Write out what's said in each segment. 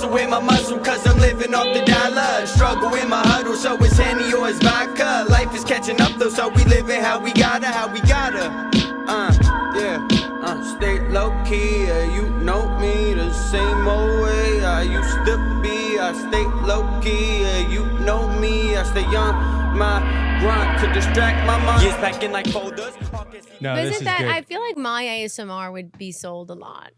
Hustle with my muscle cause I'm living off the dollar. Struggle in my huddle so it's Henny or it's vodka. Life is catching up though so we living how we gotta. Stay low key, you know me the same old way I used to be. I stay low key, you know me. I stay on my grind to distract my mind. Yes, back in like folders. No, But this isn't is that? good. I feel like my ASMR would be sold a lot.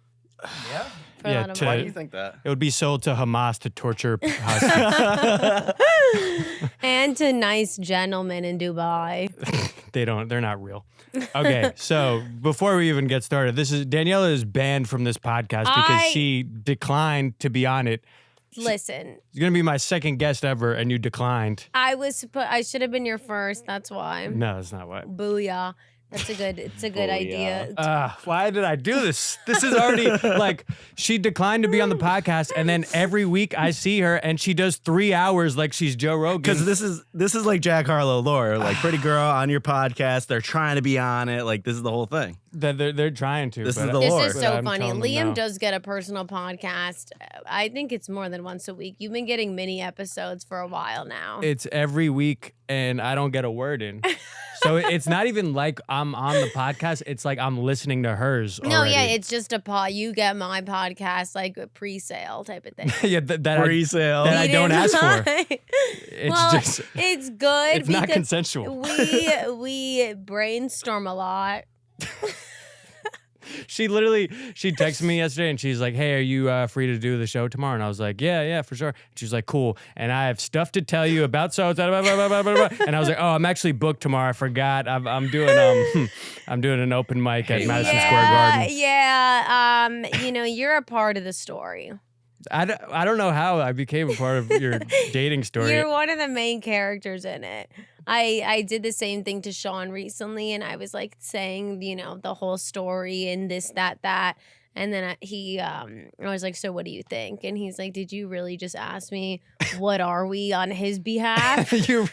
Yeah. For a lot of to- Why money. do you think that? It would be sold to Hamas to torture Huskies. And to nice gentlemen in Dubai. They're not real. Okay, so before we even get started, Daniela is banned from this podcast because she declined to be on it. Listen, It's gonna be my second guest ever, and you declined. I should have been your first. That's why. No, that's not what. Booyah. It's a good idea. Why did I do this? This is already like she declined to be on the podcast, and then every week I see her and she does 3 hours like she's Joe Rogan. Because this is like Jack Harlow lore, like pretty girl on your podcast. They're trying to be on it. Like this is the whole thing. They're trying to. This but is the This lore. is but so I'm funny. telling them Liam no. does get a personal podcast. I think it's more than once a week. You've been getting mini episodes for a while now. It's every week, and I don't get a word in. So it's not even like I'm on the podcast. It's like I'm listening to hers. No, already. yeah, it's just a pod. You get my podcast like a pre-sale type of thing. yeah, that Pre-sale. I He don't didn't ask for. lie. It's well, just it's good. it's not because consensual. We brainstorm a lot. She texted me yesterday and she's like, "Hey, are you free to do the show tomorrow?" And I was like, "Yeah, for sure." She's like, "Cool." And I have stuff to tell you about so and I was like, "Oh, I'm actually booked tomorrow. I forgot. I'm doing an open mic at Madison Square Garden." Yeah. You're a part of the story. I don't know how I became a part of your dating story. You're one of the main characters in it. I did the same thing to Sean recently, and I was like saying, the whole story and this, that. And then I was like, "So what do you think?" And he's like, "Did you really just ask me what are we on his behalf?" you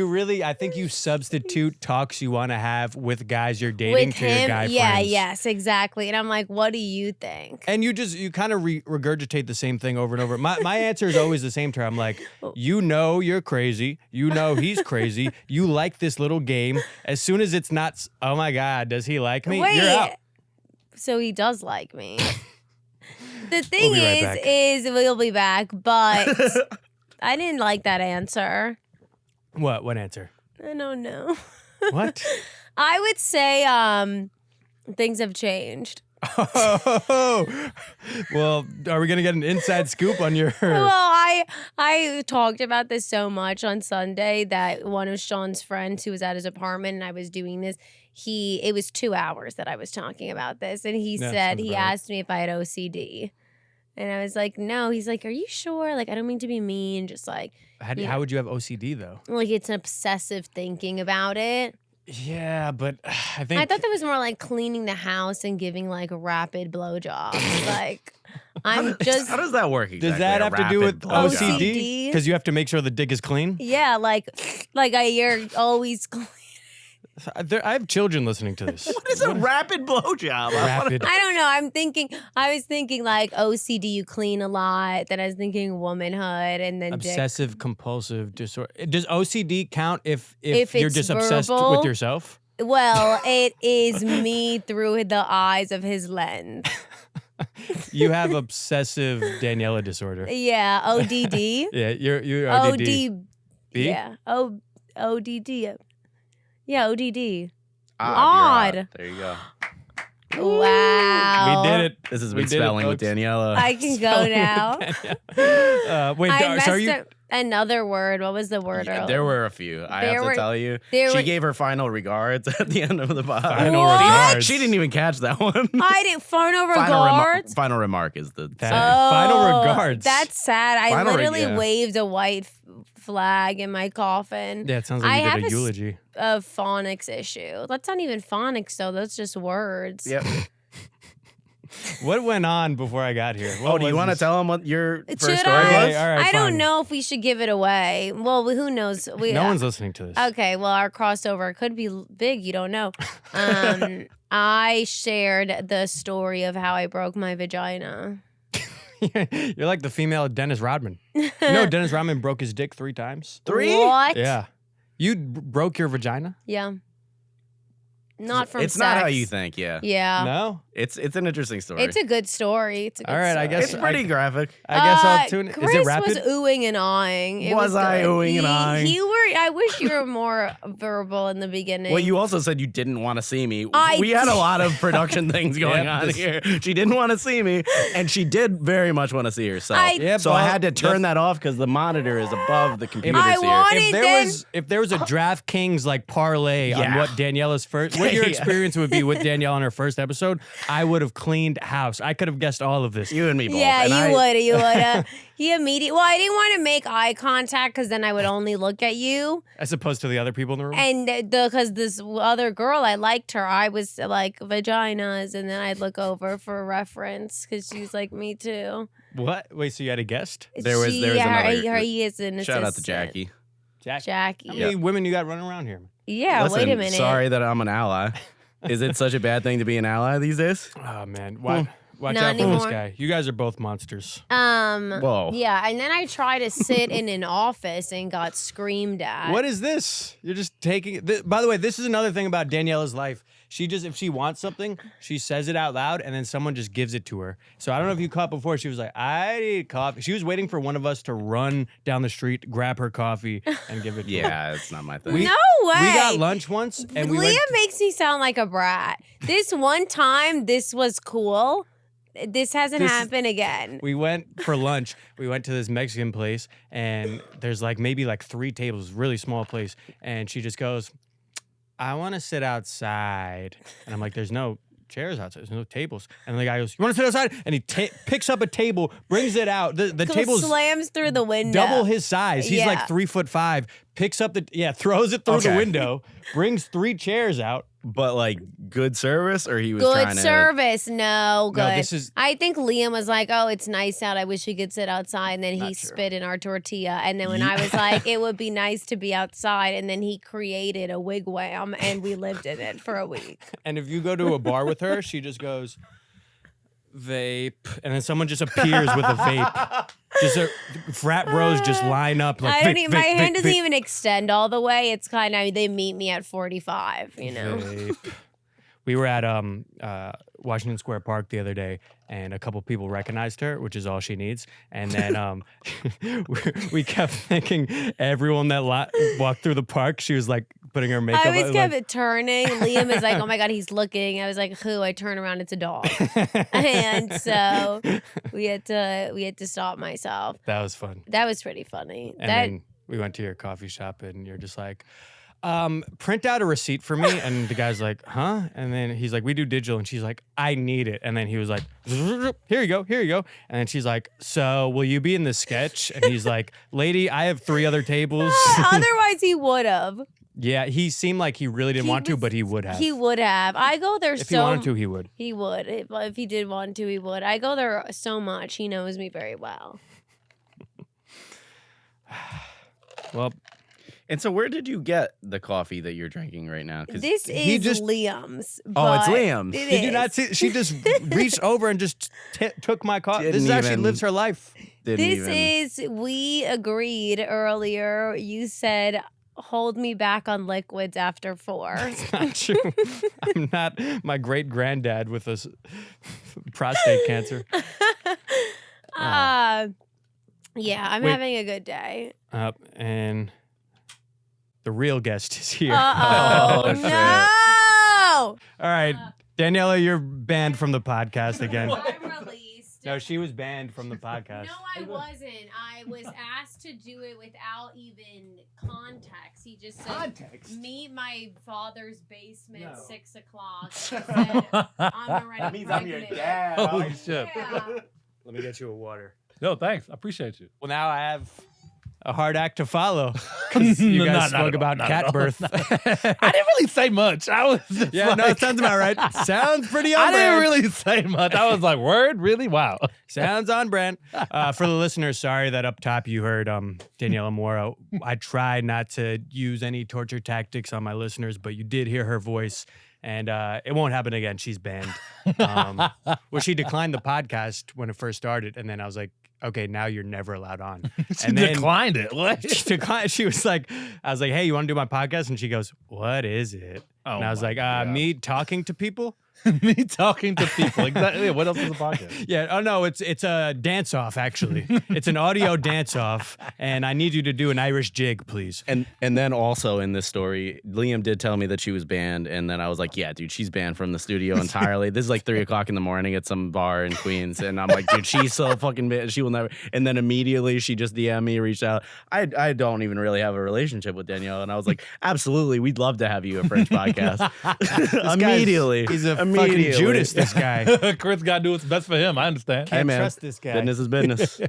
really, I think you substitute talks you want to have with guys you're dating With to him, your guy yeah, friends. yes, exactly. And I'm like, "What do you think?" And you kind of regurgitate the same thing over and over. My answer is always the same to her. I'm like, you're crazy. You know he's crazy. You like this little game. As soon as it's not, oh my God, does he like me? Wait, You're out. so he does like me. The thing We'll be right back. is we'll be back, but I didn't like that answer. What answer? I don't know. What? I would say things have changed. Oh, well, are we gonna get an inside scoop on your? Well, I talked about this so much on Sunday that one of Sean's friends who was at his apartment and I was doing this, it was 2 hours that I was talking about this, and he Yeah, said sounds he about right. asked me if I had OCD, and I was like, no. He's like, are you sure? Like, I don't mean to be mean, just like How would you have OCD though? like it's an obsessive thinking about it. Yeah, but I think I thought that was more like cleaning the house and giving like rapid blowjobs. Like I'm just How does that work exactly? does that A have to do with rapid blowjob? OCD? Because you have to make sure the dick is clean. yeah, like you're always clean. I have children listening to this. What is a rapid blowjob? Rapid. I don't know. I was thinking like OCD, you clean a lot. Then I was thinking womanhood, and then dick. Obsessive compulsive disorder. Does OCD count if If you're it's just obsessed verbal? with yourself? Well, it is me through the eyes of his lens. You have obsessive Daniela disorder. Yeah, ODD. Yeah, you're ODD. OD. Yeah, ODD. Yeah, ODD. Odd. Odd. There you go. Wow. We did it. This has We been did it, spelling with folks. Daniela. I can go now. Wait, I so are messed you? up another word. What was the word? Yeah, earlier? there were a few. I There have were- to tell you. there She were- gave her final regards at the end of the pod. Final What? regards. She didn't even catch that one. I didn't. Final Final, regards. final remark is the Final regards. That's sad. I Final literally yeah. waved a white flag in my coffin. Yeah, it sounds like I you have did a a eulogy. phonics issue. That's not even phonics though. That's just words. Yep. What went on before I got here? Oh, do you want to tell them what your Should first story I? Okay, was? all right, I don't fine. know if we should give it away. Well, who knows? No one's listening to this. Okay, well, our crossover could be big. You don't know. I shared the story of how I broke my vagina. You're like the female Dennis Rodman. You know Dennis Rodman broke his dick 3 times? 3? What? Yeah. You broke your vagina? Yeah. Not from It's sex. not how you think, yeah. Yeah. No? It's an interesting story. It's a good story. It's a good All right, I story. guess It's pretty graphic. I guess I'll tune in. Chris Is it rapid? was oohing and awing. It Was I good. oohing and awing? I wish you were more verbal in the beginning. Well, you also said you didn't want to see me. I We had a did. lot of production things going Yep, on this- here. She didn't want to see me, and she did very much want to see herself. I- so I had to Bob, turn that off because the monitor is above the computer. I here. wanted- If there was a DraftKings like parlay on Yeah. what Daniela's what your Yeah. experience would be with Danielle on her first episode, I would have cleaned house. I could have guessed all of this. You and me both. Yeah, and you would. You would. He immediately. Well, I didn't want to make eye contact because then I would only look at you. As opposed to the other people in the room. And because this other girl, I liked her. I was like vaginas, and then I'd look over for a reference because she's like me too. What? Wait, so you had a guest? There was another- He is an Shout out to assistant. Jackie. Jackie. How many women you got running around here? Yeah. Listen, wait a minute. sorry that I'm an ally. Is it such a bad thing to be an ally these days? Oh man, watch Not out for this anymore. guy. You guys are both monsters. Whoa. Yeah, and then I tried to sit in an office and got screamed at. What is this? You're just taking. By the way, this is another thing about Daniela's life. She just, if she wants something, she says it out loud, and then someone just gives it to her. So I don't know if you caught before. She was like, "I need coffee." She was waiting for one of us to run down the street, grab her coffee, and give it to her. Yeah, it's not my thing. We- No way. We got lunch once, and we Leah went. makes me sound like a brat. This one time, this was cool. This hasn't This is- happened again. We went for lunch. We went to this Mexican place, and there's like maybe like 3 tables, really small place. And she just goes, "I want to sit outside." And I'm like, "There's no chairs outside. There's no tables." And the guy goes, "You want to sit outside?" And he picks up a table, brings it out. The table's slams through the window. double his size. He's Yeah. like 3'5". Picks up throws it through the Okay. window, brings 3 chairs out. But like good service, or he was Good trying to. service. No, good. this is- I think Liam was like, "Oh, it's nice out. I wish we could sit outside." And then he Not true. spit in our tortilla. And then when I was like, "It would be nice to be outside," and then he created a wigwam, and we lived in it for a week. And if you go to a bar with her, she just goes, "Vape," and then someone just appears with a vape. Just frat bros just line up like. I don't vape, even. My vape, hand vape, doesn't vape. even extend all the way. It's kind of they meet me at 45. You know. Vape. We were at Washington Square Park the other day, and a couple people recognized her, which is all she needs. And then we kept thinking everyone that walked through the park, she was like putting her makeup. I was on, kept like, turning. Liam is like, "Oh my god, he's looking." I was like, "Who?" I turn around, it's a dog. And so we had to stop myself. that was fun. That was pretty funny. And then we went to your coffee shop, and you're just like, print out a receipt for me. And the guy's like, "Huh?" And then he's like, "We do digital." And she's like, "I need it." And then he was like, "Here you go, here you go." And then she's like, "So will you be in the sketch?" And he's like, "Lady, I have 3 other tables." otherwise he would have. Yeah, he seemed like he really didn't want to, but he would have. He would have. I go there if so he wanted to, he would. He would. If he did want to, he would. I go there so much. He knows me very well. Well, And so, where did you get the coffee that you're drinking right now? 'Cause This he is just- Liam's. Oh, it's but Liam's. it did you not is. see? She just reached over and just took my coffee. This Didn't actually even- lives her life. didn't This even. is, we agreed earlier. You said, hold me back on liquids after 4. It's not true. I'm not my great granddad with prostate cancer. Yeah, I'm Wait. having a good day. And the real guest is here. Uh-oh. Oh, shit. No! All right, Daniela, you're banned from the podcast again. I'm released. No, she was banned from the podcast. No, I wasn't. I was asked to do it without even context. He just said, meet my father's basement No. 6 o'clock. He said, I'm already That means I'm your pregnant." dad. Holy shit. Yeah. Let me get you a water. No, thanks. I appreciate you. Well, now I have a hard act to follow because you No, guys not spoke at all, about not cat at all. birth. I didn't really say much. I was just Yeah, no, like, it sounds about right. Sounds pretty on I didn't brand. really say much. I was like, word? Really? Wow. Sounds on brand. For the listeners, sorry that up top you heard Daniela Mora. I tried not to use any torture tactics on my listeners, but you did hear her voice and it won't happen again. She's banned. Well, she declined the podcast when it first started, and then I was like, okay, now you're never allowed on. She declined it. What? She declined. She was like, I was like, hey, you want to do my podcast? And she goes, what is it? Oh, and I was my like, God. me talking to people. Me talking to people. Exactly. What else is a podcast? Yeah. Oh no, it's a dance off actually. It's an audio dance off, and I need you to do an Irish jig, please. And then also in this story, Liam did tell me that she was banned, and then I was like, yeah, dude, she's banned from the studio entirely. This is like 3:00 in the morning at some bar in Queens, and I'm like, dude, she's so fucking banned. She will never. And then immediately she just DM'd me, reached out. I don't even really have a relationship with Danielle, and I was like, absolutely, we'd love to have you a French podcast. Immediately, He's a fucking Judas, this guy. Chris got to do what's best for him. I understand. Can't Hey, man. trust this guy. Business is business.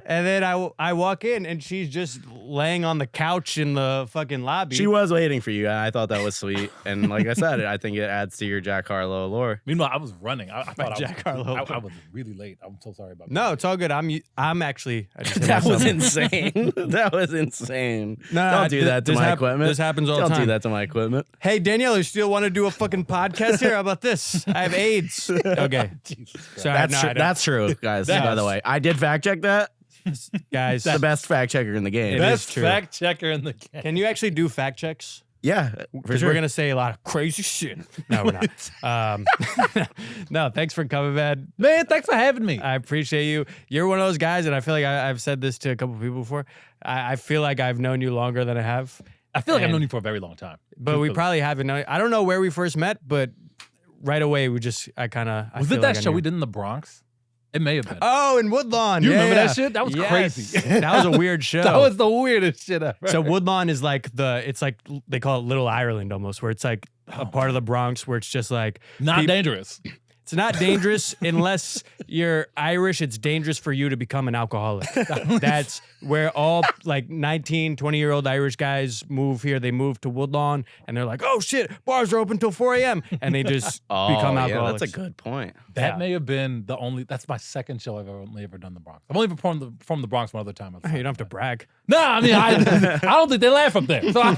And then I walk in, and she's just laying on the couch in the fucking lobby. She was waiting for you, and I thought that was sweet. And like I said, I think it adds to your Jack Harlow allure. Meanwhile, I was running. I thought Jack I Harlow. was really late. I'm so sorry about that. No, it's all good. I'm actually. I just hit That was myself. insane. That was insane. No, Don't do that to this my hap- equipment. this happens all the Don't time. do that to my equipment. Hey, Danielle, you still want to do a fucking podcast here? How about this? I have AIDS. Okay. Sorry, That's true, guys. By the way, I did fact check that. guys. The best fact checker in the game. It Best is true. fact checker in the game. Can you actually do fact checks? Yeah, for Because sure. we're gonna say a lot of crazy shit. No, we're not. No, thanks for coming, man. Man, thanks for having me. I appreciate you. You're one of those guys, and I feel like I've said this to a couple people before. I feel like I've known you longer than I have. I feel like I've and- known you for a very long time. But we probably haven't known. I don't know where we first met, but right away we just. Was feel it that like I show knew. we did in the Bronx? It may have been. Oh, in Woodlawn. You Yeah, remember that yeah. shit? That was Yes. crazy. That was a weird show. That was the weirdest shit ever. So Woodlawn is like it's like they call it Little Ireland almost, where it's like a part of the Bronx where it's just like Not peop- dangerous. It's not dangerous unless you're Irish. It's dangerous for you to become an alcoholic. That's where all like 19, 20-year-old Irish guys move here. They move to Woodlawn and they're like, oh shit, bars are open till 4 a.m. And they just become yeah, alcoholics. that's a good point. That Yeah. may have been the only. That's my second show I've only ever done the Bronx. I've only performed the Bronx one other time. You don't have to brag. No, I mean I don't think they laugh up there. So I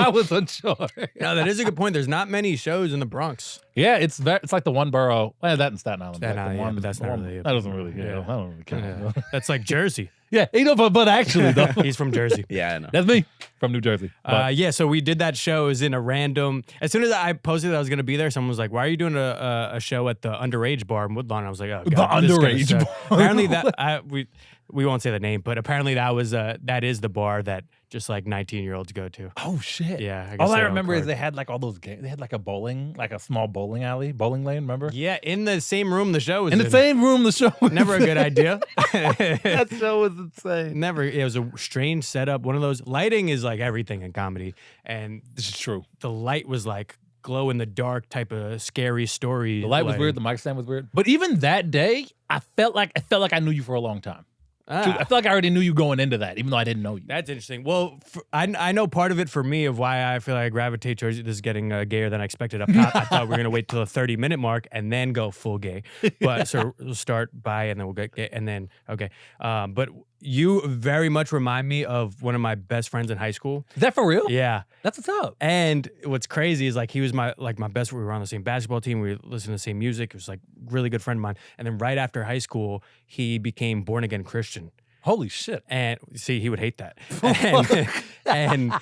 was unsure. No, that is a good point. There's not many shows in the Bronx. Yeah, it's like the one borough. Well, that in Staten Island. Staten like the Island, yeah, one- but that's the not one- really a- That doesn't really. Yeah, yeah. I don't really care. That's like Jersey. Yeah, but actually though, He's from Jersey. Yeah, I know. that's me from New Jersey. But Yeah, so we did that show. It was in a random. As soon as I posted that I was going to be there, someone was like, "Why are you doing a show at the underage bar in Woodlawn?" I was like, "Oh, God, The this is gonna underage suck." bar. Apparently that we won't say the name, but apparently that is the bar that just like 19-year-olds go to. oh shit. Yeah, I guess All they I don't remember is card. they had like all those games. They had like a small bowling lane. Remember? Yeah, in the same room the show was In the same room, the show. Was Never a good idea. That show was insane. Never. It was a strange setup. One of those lighting is like everything in comedy, and This is true. the light was like glow in the dark type of scary story. The light was lighting. weird. The mic stand was weird. But even that day, I felt like I knew you for a long time. Ah. Dude, I feel like I already knew you going into that, even though I didn't know you. That's interesting. Well, I know part of it for me of why I feel like I gravitate towards this is getting gayer than I expected up top. I thought we were going to wait till the 30-minute mark and then go full gay. But so we'll start by and then we'll get gay and then, okay. But you very much remind me of one of my best friends in high school. Is that for real? Yeah. That's what's up. And what's crazy is like he was my best. We were on the same basketball team. We listened to the same music. It was like really good friend of mine. And then right after high school, he became born again Christian. Holy shit. And see, he would hate that. And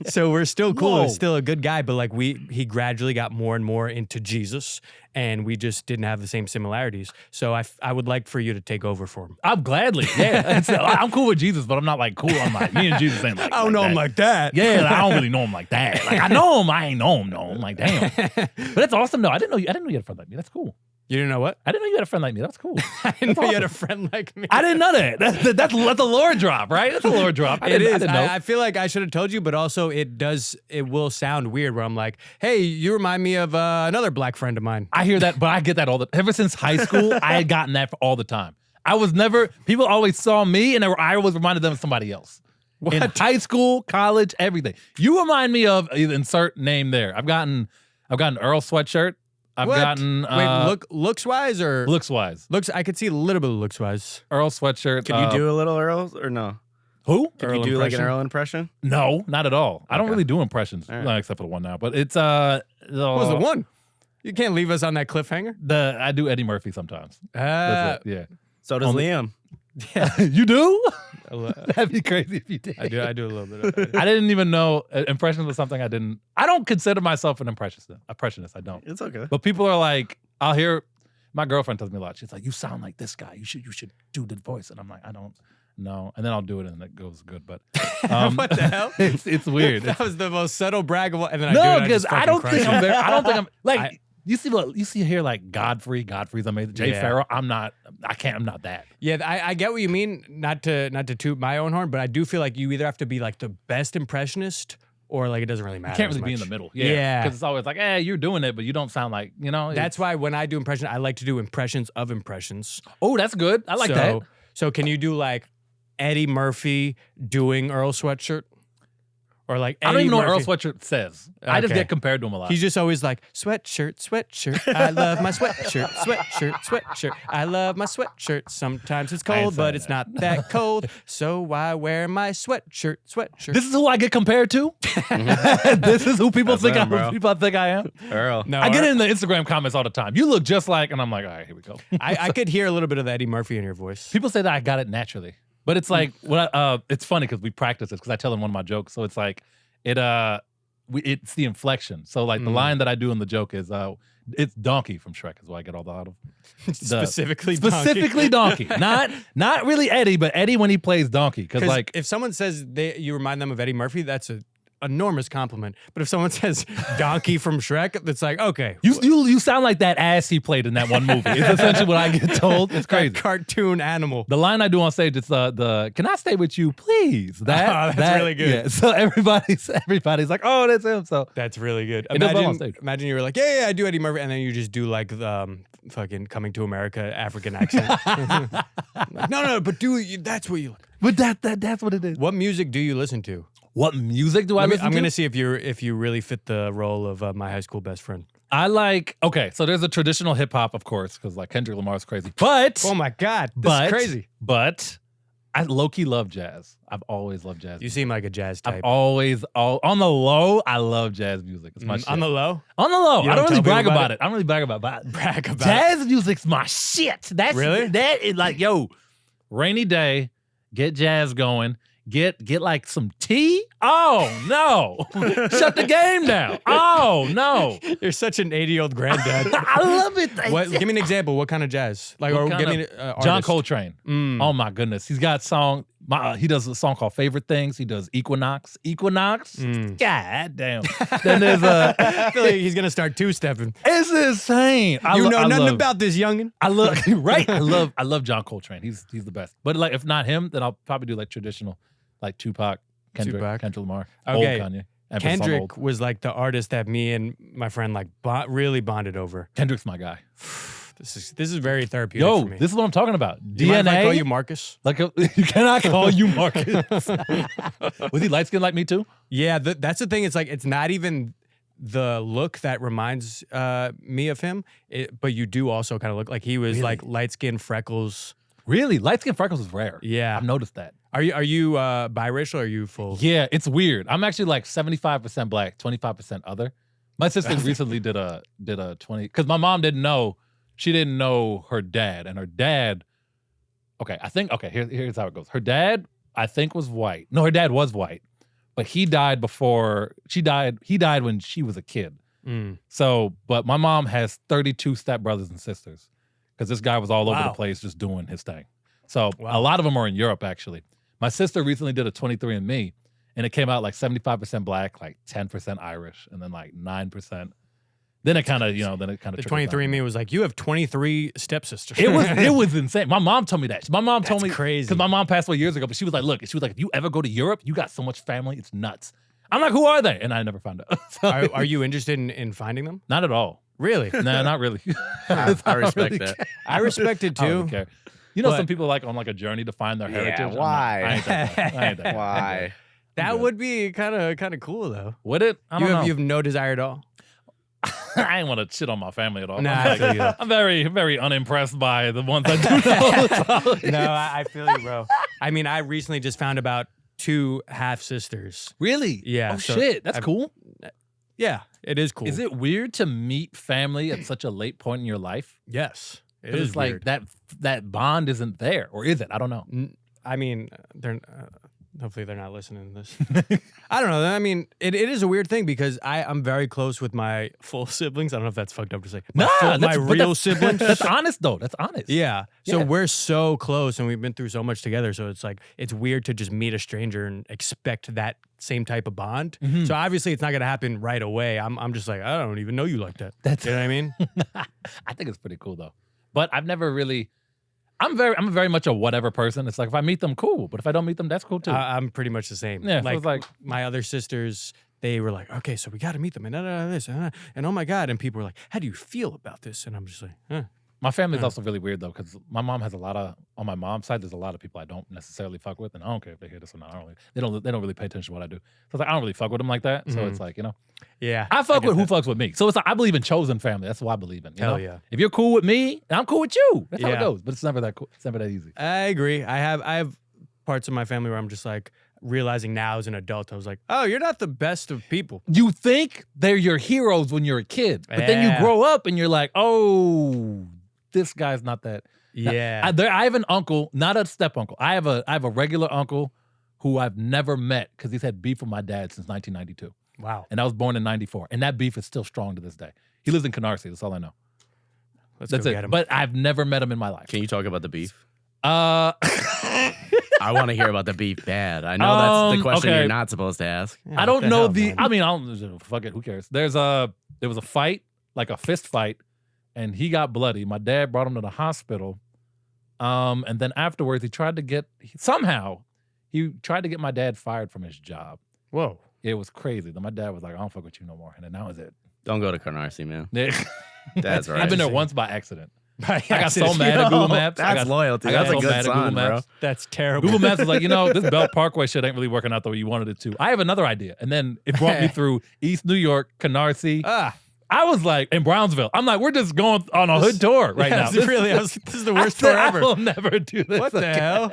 so we're still cool. Whoa. He's still a good guy, but like he gradually got more and more into Jesus, and we just didn't have the same similarities. So I would like for you to take over for him. I'm gladly. Yeah. I'm cool with Jesus, but I'm not like cool. I'm like, me and Jesus ain't like I don't know that. him like that. Yeah, like, I don't really know him like that. Like I know him, I ain't know him. No, I'm like, damn. But that's awesome. though. I didn't know you had a friend like me. That's cool. You didn't know what? I didn't know you had a friend like me. That's cool. I didn't know you had a awesome. friend like me. I didn't know that. That's a lore drop, right? That's a lore drop. I It is. didn't know. I feel like I should have told you, but also it will sound weird where I'm like, hey, you remind me of another black friend of mine. I hear that, but I get that ever since high school. I had gotten that all the time. I was never. People always saw me, and I always reminded them of somebody else. In high school, college, everything. You remind me of insert name there. I've gotten Earl sweatshirt. I've What? gotten Wait, looks wise or looks wise. looks? I could see a little bit of looks wise. Earl sweatshirt. Could you do a little Earl or no? who? Could Earl you do like an impression? Earl impression? No, not at all. I don't Okay. really do impressions, All right. no, except for the one now. But it's What was the one? You can't leave us on that cliffhanger. I do Eddie Murphy sometimes. Uh, That's it. Yeah. So does Liam. You do? That'd be crazy if you did. I do a little bit of it. I didn't even know impressions was something I don't consider myself an impressionist. I don't. It's okay. But people are like, I'll hear, my girlfriend tells me a lot. She's like, you sound like this guy. You should do the voice. And I'm like, I don't know. And then I'll do it and it goes good. But What the hell? it's weird. That was the most subtle brag of all. And then No, because I don't think I'm like, you see here like Godfrey's amazing. Jay Farrell, I'm not that. Yeah, I get what you mean. Not to toot my own horn, but I do feel like you either have to be like the best impressionist or like it doesn't really matter. You can't as really be in much. the middle. Yeah. Because it's always like, you're doing it, but you don't sound like, That's why when I do impressions, I like to do impressions of impressions. Oh, that's good. I like that. So can you do like Eddie Murphy doing Earl Sweatshirt? Or like Eddie I don't even know what Earl Murphy. Sweatshirt says. I just Okay. get compared to him a lot. He's just always like, sweatshirt. I love my sweatshirt. I love my sweatshirt. Sometimes it's I ain't cold, but saying it's that. not that cold. So I wear my sweatshirt. This is who I get compared to. This is who people That's him, bro. think I am. Earl. No, I get it in the Instagram comments all the time. You look just like, and I'm like, all right, here we go. I could hear a little bit of the Eddie Murphy in your voice. People say that I got it naturally, but it's like it's funny because we practice this because I tell them one of my jokes. So it's like it's the inflection. So like the line that I do in the joke is it's Donkey from Shrek is where I get all the out of. Specifically Donkey. Not really Eddie, but Eddie when he plays Donkey. Because like if someone says you remind them of Eddie Murphy, that's an enormous compliment. But if someone says Donkey from Shrek, it's like, okay. you sound like that ass he played in that one movie. It's essentially what I get told. It's crazy. That cartoon animal. The line I do on stage is the can I stay with you, please? That's really good. Yeah. So everybody's like, oh, that's him. So That's really good. It does well on stage. Imagine you were like, yeah, I do Eddie Murphy, and then you just do like the fucking Coming to America African accent. Like, no, but that's what you. but that's what it is. What music do you listen to? What music do I listen to? I'm gonna see if you really fit the role of my high school best friend. I like so there's a traditional hip hop, of course, because like Kendrick Lamar's crazy. But Oh my god, this is crazy. But I low-key love jazz. I've always loved jazz. You seem like a jazz type. I've always on the low, I love jazz music. It's my shit. On the low? On the low. You I don't don't really tell brag people about about it. I don't really brag about it. Brag about Jazz music's my shit. That's Really? That is like, yo, rainy day, get jazz going. Get like some tea. Oh no! Shut the game down. Oh no! You're such an 80-year-old granddad. I love it. Give me an example. What kind of jazz? Like, What or kind give of- me John artist. Coltrane. Mm. Oh my goodness, he's got he does a song called "Favorite Things." He does Equinox. Mm. God damn. Then there's I feel like he's gonna start two-stepping. it's insane. I You know I nothing love- about this youngin. I love right. I love John Coltrane. He's the best. But like if not him, then I'll probably do like traditional, like Kendrick Lamar, Okay. old Kanye. And for some Kendrick old- was like the artist that me and my friend like really bonded over. Kendrick's my guy. This is very therapeutic Yo, for me. this is what I'm talking about. Do you mind if I call DNA. you Marcus? Like you cannot call you Marcus. Was he light skinned like me too? Yeah, that's the thing. It's like it's not even the look that reminds me of him, but you do also kind of look like he was Really? like light skin, freckles. Really, light skinned freckles is rare. Yeah. I've noticed that. Are you biracial? Or are you full? Yeah, it's weird. I'm actually like 75% black, 25% other. My sister recently did a 20 because my mom didn't know. She didn't know her dad, and her dad. Here's how it goes. Her dad, I think, was white. No, her dad was white, but he died before she died. He died when she was a kid. Mm. So, but my mom has 32 stepbrothers and sisters because this guy was all over Wow. the place just doing his thing. So Wow. a lot of them are in Europe, actually. My sister recently did a 23andMe, and it came out like 75% black, like 10% Irish, and then like 9%. Then it kind of, The 23andMe was like, you have 23 stepsisters. It was insane. My mom told me that. My mom told That's me crazy. because my mom passed away years ago. But she was like, "Look," if you ever go to Europe, you got so much family, it's nuts. I'm like, "Who are they?" And I never found out. So, Are you interested in finding them? not at all. Really? No, not really. I don't respect really that. care. I respect it I don't too. really care. You know, But- some people like on like a journey to find their heritage. I'm not- why? I ain't that guy. I ain't that guy. Why? That good. would be kind of cool though. Would it? I You don't know. have no desire at all. I ain't want to shit on my family at all. Nah, I'm, I feel you. I'm very, very unimpressed by the ones I do know. No, I feel you, bro. I mean, I recently just found about 2 half sisters. Really? Yeah, Oh so shit, that's I've- cool. Yeah, it is cool. Is it weird to meet family at such a late point in your life? Yes, it 'Cause is it's like weird. that bond isn't there, or is it? I don't know. I mean, they're hopefully they're not listening to this. I don't know. I mean, it is a weird thing because I'm very close with my full siblings. I don't know if that's fucked up to say. My real siblings. That's honest though. That's honest. Yeah. So Yeah. we're so close and we've been through so much together. So it's like, it's weird to just meet a stranger and expect that same type of bond. Mhm. So obviously it's not going to happen right away. I'm just like, I don't even know you like that. You know what I mean? I think it's pretty cool though. But I've never really. I'm very much a whatever person. It's like if I meet them, cool. But if I don't meet them, that's cool too. I'm pretty much the same. Yeah, so Like, it's like- my other sisters, they were like, okay, so we got to meet them and this and oh my God. And people were like, how do you feel about this? And I'm just like, My family's also really weird though, because my mom has a lot of on my mom's side. There's a lot of people I don't necessarily fuck with, and I don't care if they hear this or not. They don't really pay attention to what I do. So it's like I don't really fuck with them like that. So it's like yeah. I fuck get with who that. fucks with me. So it's like I believe in chosen family. That's what I believe in. You Hell know? yeah. If you're cool with me, I'm cool with you. That's how it Yeah. goes. But it's never that cool. It's never that easy. I agree. I have parts of my family where I'm just like realizing now as an adult, I was like, oh, you're not the best of people. You think they're your heroes when you're a kid, but then you Yeah. grow up and you're like, oh, this guy's not that. Yeah. I have an uncle, not a step uncle. I have a regular uncle who I've never met because he's had beef with my dad since 1992. Wow. And I was born in 94. And that beef is still strong to this day. He lives in Canarsie. That's all I know. Let's That's go it. get him. But I've never met him in my life. Can you talk about the beef? Uh, I want to hear about the beef bad. I know that's the question okay. you're not supposed to ask. Yeah, I what don't the know hell, the. man? I mean, I don't. Fuck it. Who cares? There was a fight, like a fist fight, and he got bloody. My dad brought him to the hospital. And then afterwards, he tried to get my dad fired from his job. Whoa. It was crazy. Then my dad was like, "I don't fuck with you no more," and then that was it. Don't go to Canarsie, man. That's right. I've been there once by accident. I I got so mad at Google Maps. That's loyalty. I got That's so a good mad at Google sign, bro. Maps. That's terrible. Google Maps was like, this Belt Parkway shit ain't really working out the way you wanted it to. I have another idea. And then it brought me through East New York, Canarsie. I was like, in Brownsville. I'm like, we're just going on a hood tour right now. This is the worst I tour said, ever. I will never do this. What the again. hell?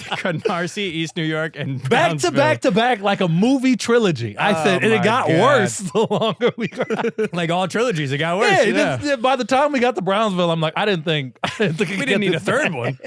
Canarsie, East New York, and Back to Brownsville. back to back, like a movie trilogy. I Oh said, and it my got God. worse the longer we got. Like all trilogies, it got worse. Yeah, By the time we got to Brownsville, I'm like, I didn't think we we didn't need a third one.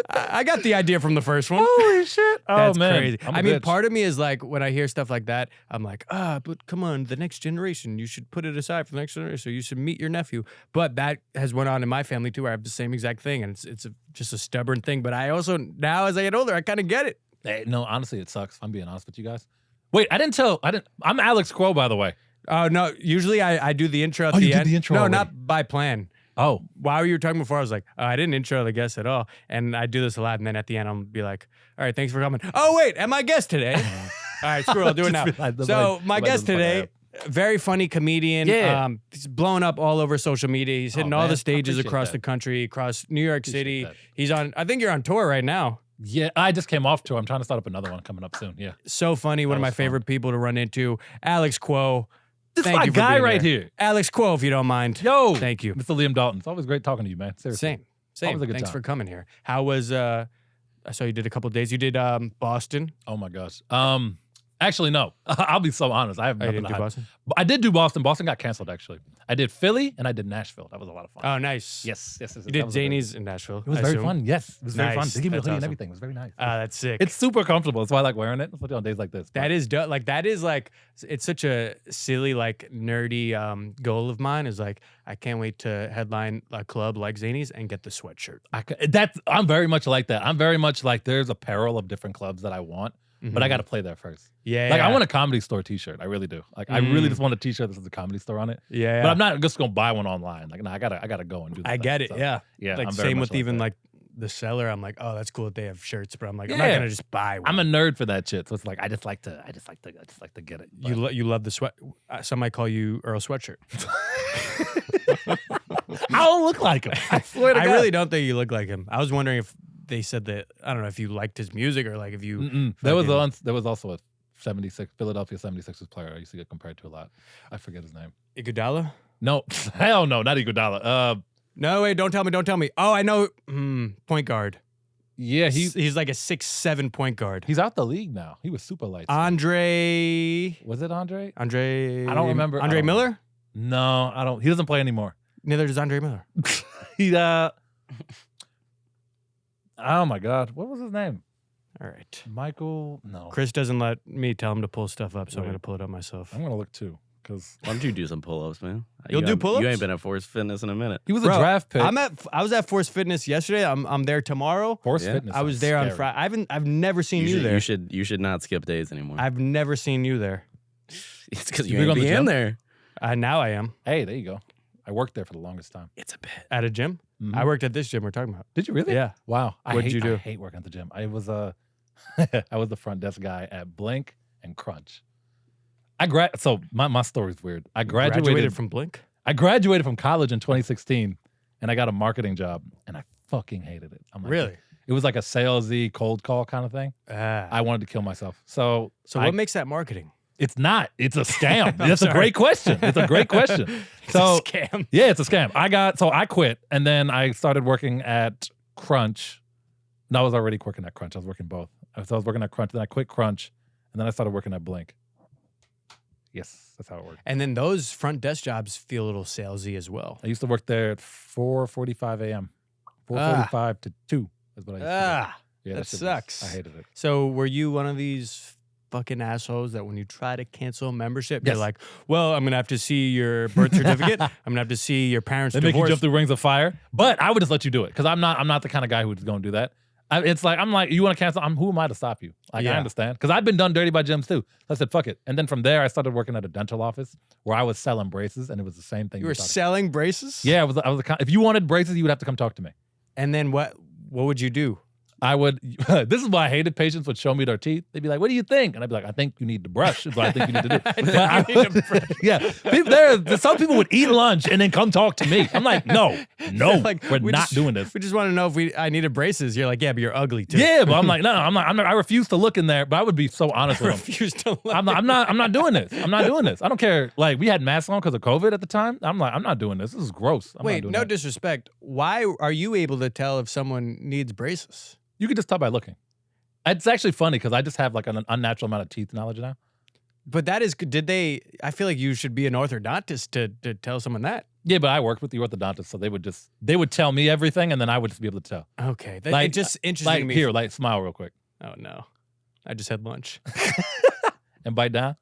I got the idea from the first one. Holy shit! Oh That's man, crazy. I'm a I mean, bitch. part of me is like, when I hear stuff like that, I'm like, but come on, the next generation, you should put it aside for the next generation. So you should meet your nephew. But that has went on in my family too, where I have the same exact thing, and it's just a stubborn thing. But I also, now as I get older, I kind of get it. Hey, no, honestly, it sucks. If I'm being honest with you guys. Wait, I'm Alex Quow, by the way. Oh no! Usually I do the intro at Oh, the you did end. the intro No, already. not by plan. Oh, While you were talking before, I was like, I didn't intro the guest at all. And I do this a lot. And then at the end, I'll be like, all right, thanks for coming. Oh, wait, am I guest today? All right, screw it, I'll do it now. Just realized So my nobody guest doesn't today, very funny comedian. Yeah. He's blowing up all over social media. He's hitting all man, the I stages appreciate across that. the country, across New York City. that. He's on, I think you're on tour right now. yeah, I just came off tour. I'm trying to start up another one coming up soon. Yeah. So funny, one of my was fun. favorite people to run into. Alex Quow. This Thank my you for guy being right here. here. Alex Quow, if you don't mind. Yo. Thank you. Mr. Liam Dalton. It's always great talking to you, man. Seriously. Same. Always a good Thanks time. for coming here. How was I saw you did a couple of days. You did Boston. Oh my gosh. Actually, no. I'll be so honest. I have Oh, you nothing didn't to do hide. Boston? I did do Boston. Boston got canceled, actually. I did Philly and I did Nashville. That was a lot of fun. Oh, nice. Yes. You that did was a very- Zanies in Nashville. It was I very assume? fun. Yes. It was very fun. Nice. They gave me a That's hoodie and awesome. everything. It was very nice. That's sick. It's super comfortable. That's why I like wearing it, especially on days like this. That is dope. Like that is like it's such a silly, like nerdy goal of mine. Is like I can't wait to headline a club like Zanies and get the sweatshirt. I'm very much like that. I'm very much like there's apparel of different clubs that I want, but I got to play there first. Yeah. Like I want a Comedy Store T-shirt. I really do. Like I really just want a T-shirt that says a Comedy Store on it. Yeah. But I'm not just gonna buy one online. Like no, I gotta go and do that. I get it. Yeah. Yeah. Like I'm very same much with even that. like the seller. I'm like, oh, that's cool that they have shirts, but I'm like, I'm not Yeah. gonna just buy one. I'm a nerd for that shit. So it's like I just like to get it. You love the sweat. Some might call you Earl Sweatshirt. I don't look like him. I swear to I God. really don't think you look like him. I was wondering if they said that. I don't know if you liked his music or like if you. Mm-mm. There was also a Philadelphia 76ers player I used to get compared to a lot. I forget his name. Iguodala? No, hell no, not Iguodala. No, wait, don't tell me. Oh, I know. Point guard. Yeah, He's like a 6'7" point guard. he's out the league now. He was super light. Andre. Was it Andre? I don't remember. Andre Miller? No, I don't. He doesn't play anymore. Neither does Andre Miller. He oh my God, what was his name? All right. Michael? No. Chris doesn't let me tell him to pull stuff up, so I'm Wait. going to pull it up myself. I'm gonna look too, because Why don't you do some pull-ups, man? You'll do pull-ups? You ain't been at Force Fitness in a minute. he was Bro, a draft pick. I was at Force Fitness yesterday. I'm there tomorrow. Force Yeah. Fitness. I was there on Friday. I've never seen you there. You should not skip days anymore. I've never seen you there. It's because You you big ain't on the be in gym? there. Now I am Hey, there you go. I worked there for the longest time. It's a bit. at a gym. Mhm. I worked at this gym we're talking about. Did you really? Yeah. Wow. What'd you do? I hate working at the gym. I was I was the front desk guy at Blink and Crunch. So my story's weird. I graduated from Blink. I graduated from college in 2016, and I got a marketing job, and I fucking hated it. I'm like, Really? It was like a salesy cold call kind of thing. I wanted to kill myself. So what makes that marketing? it's not. It's a scam. I'm That's a sorry. great question. It's a great question. So It's a scam. yeah, it's a scam. I quit, and then I started working at Crunch. No, I was already working at Crunch. I was working both. So I was working at Crunch, then I quit Crunch, and then I started working at Blink. Yes, that's how it worked. And then those front desk jobs feel a little salesy as well. I used to work there at 4:45 a.m. 4:45 to 2 is what I used to do. Yeah, that shit sucks. I hated it. So were you one of these fucking assholes that when you try to cancel a membership, Yes. you're like, well, I'm going to have to see your birth certificate. I'm going to have to see your parents' They make you divorce. jump through rings of fire, but I would just let you do it because I'm not the kind of guy who's going to do that. I'm like, you want to cancel? Who am I to stop you? Like, Yeah. I understand because I've been done dirty by gyms too. So I said, fuck it. And then from there, I started working at a dental office where I was selling braces, and it was the same thing. You were talking selling braces? about. Yeah, I was. If you wanted braces, you would have to come talk to me. And then what would you do? I would. This is why I hated patients would show me their teeth. They'd be like, "What do you think?" And I'd be like, "I think you need to brush." Is what I think you need to do. Yeah, some people would eat lunch and then come talk to me. I'm like, no, Like, we're we not just- doing this. We just want to know if I needed braces. You're like, yeah, but you're ugly too. Yeah, but I'm like, no, I'm not. I refuse to look in there. But I would be so honest I with them. refuse to look. I'm not doing this. I'm not doing this. I don't care. Like, we had masks on because of COVID at the time. I'm like, I'm not doing this. This is gross. I'm not Wait, doing no that. disrespect. Why are you able to tell if someone needs braces? You can just tell by looking. It's actually funny because I just have like an unnatural amount of teeth knowledge now. But that is, I feel like you should be an orthodontist to tell someone that. Yeah, but I worked with the orthodontist, so they would tell me everything, and then I would just be able to tell. Okay. That, Like- it's just interesting Like, to me. here, like, smile real quick Oh, no. I just had lunch. and bite down.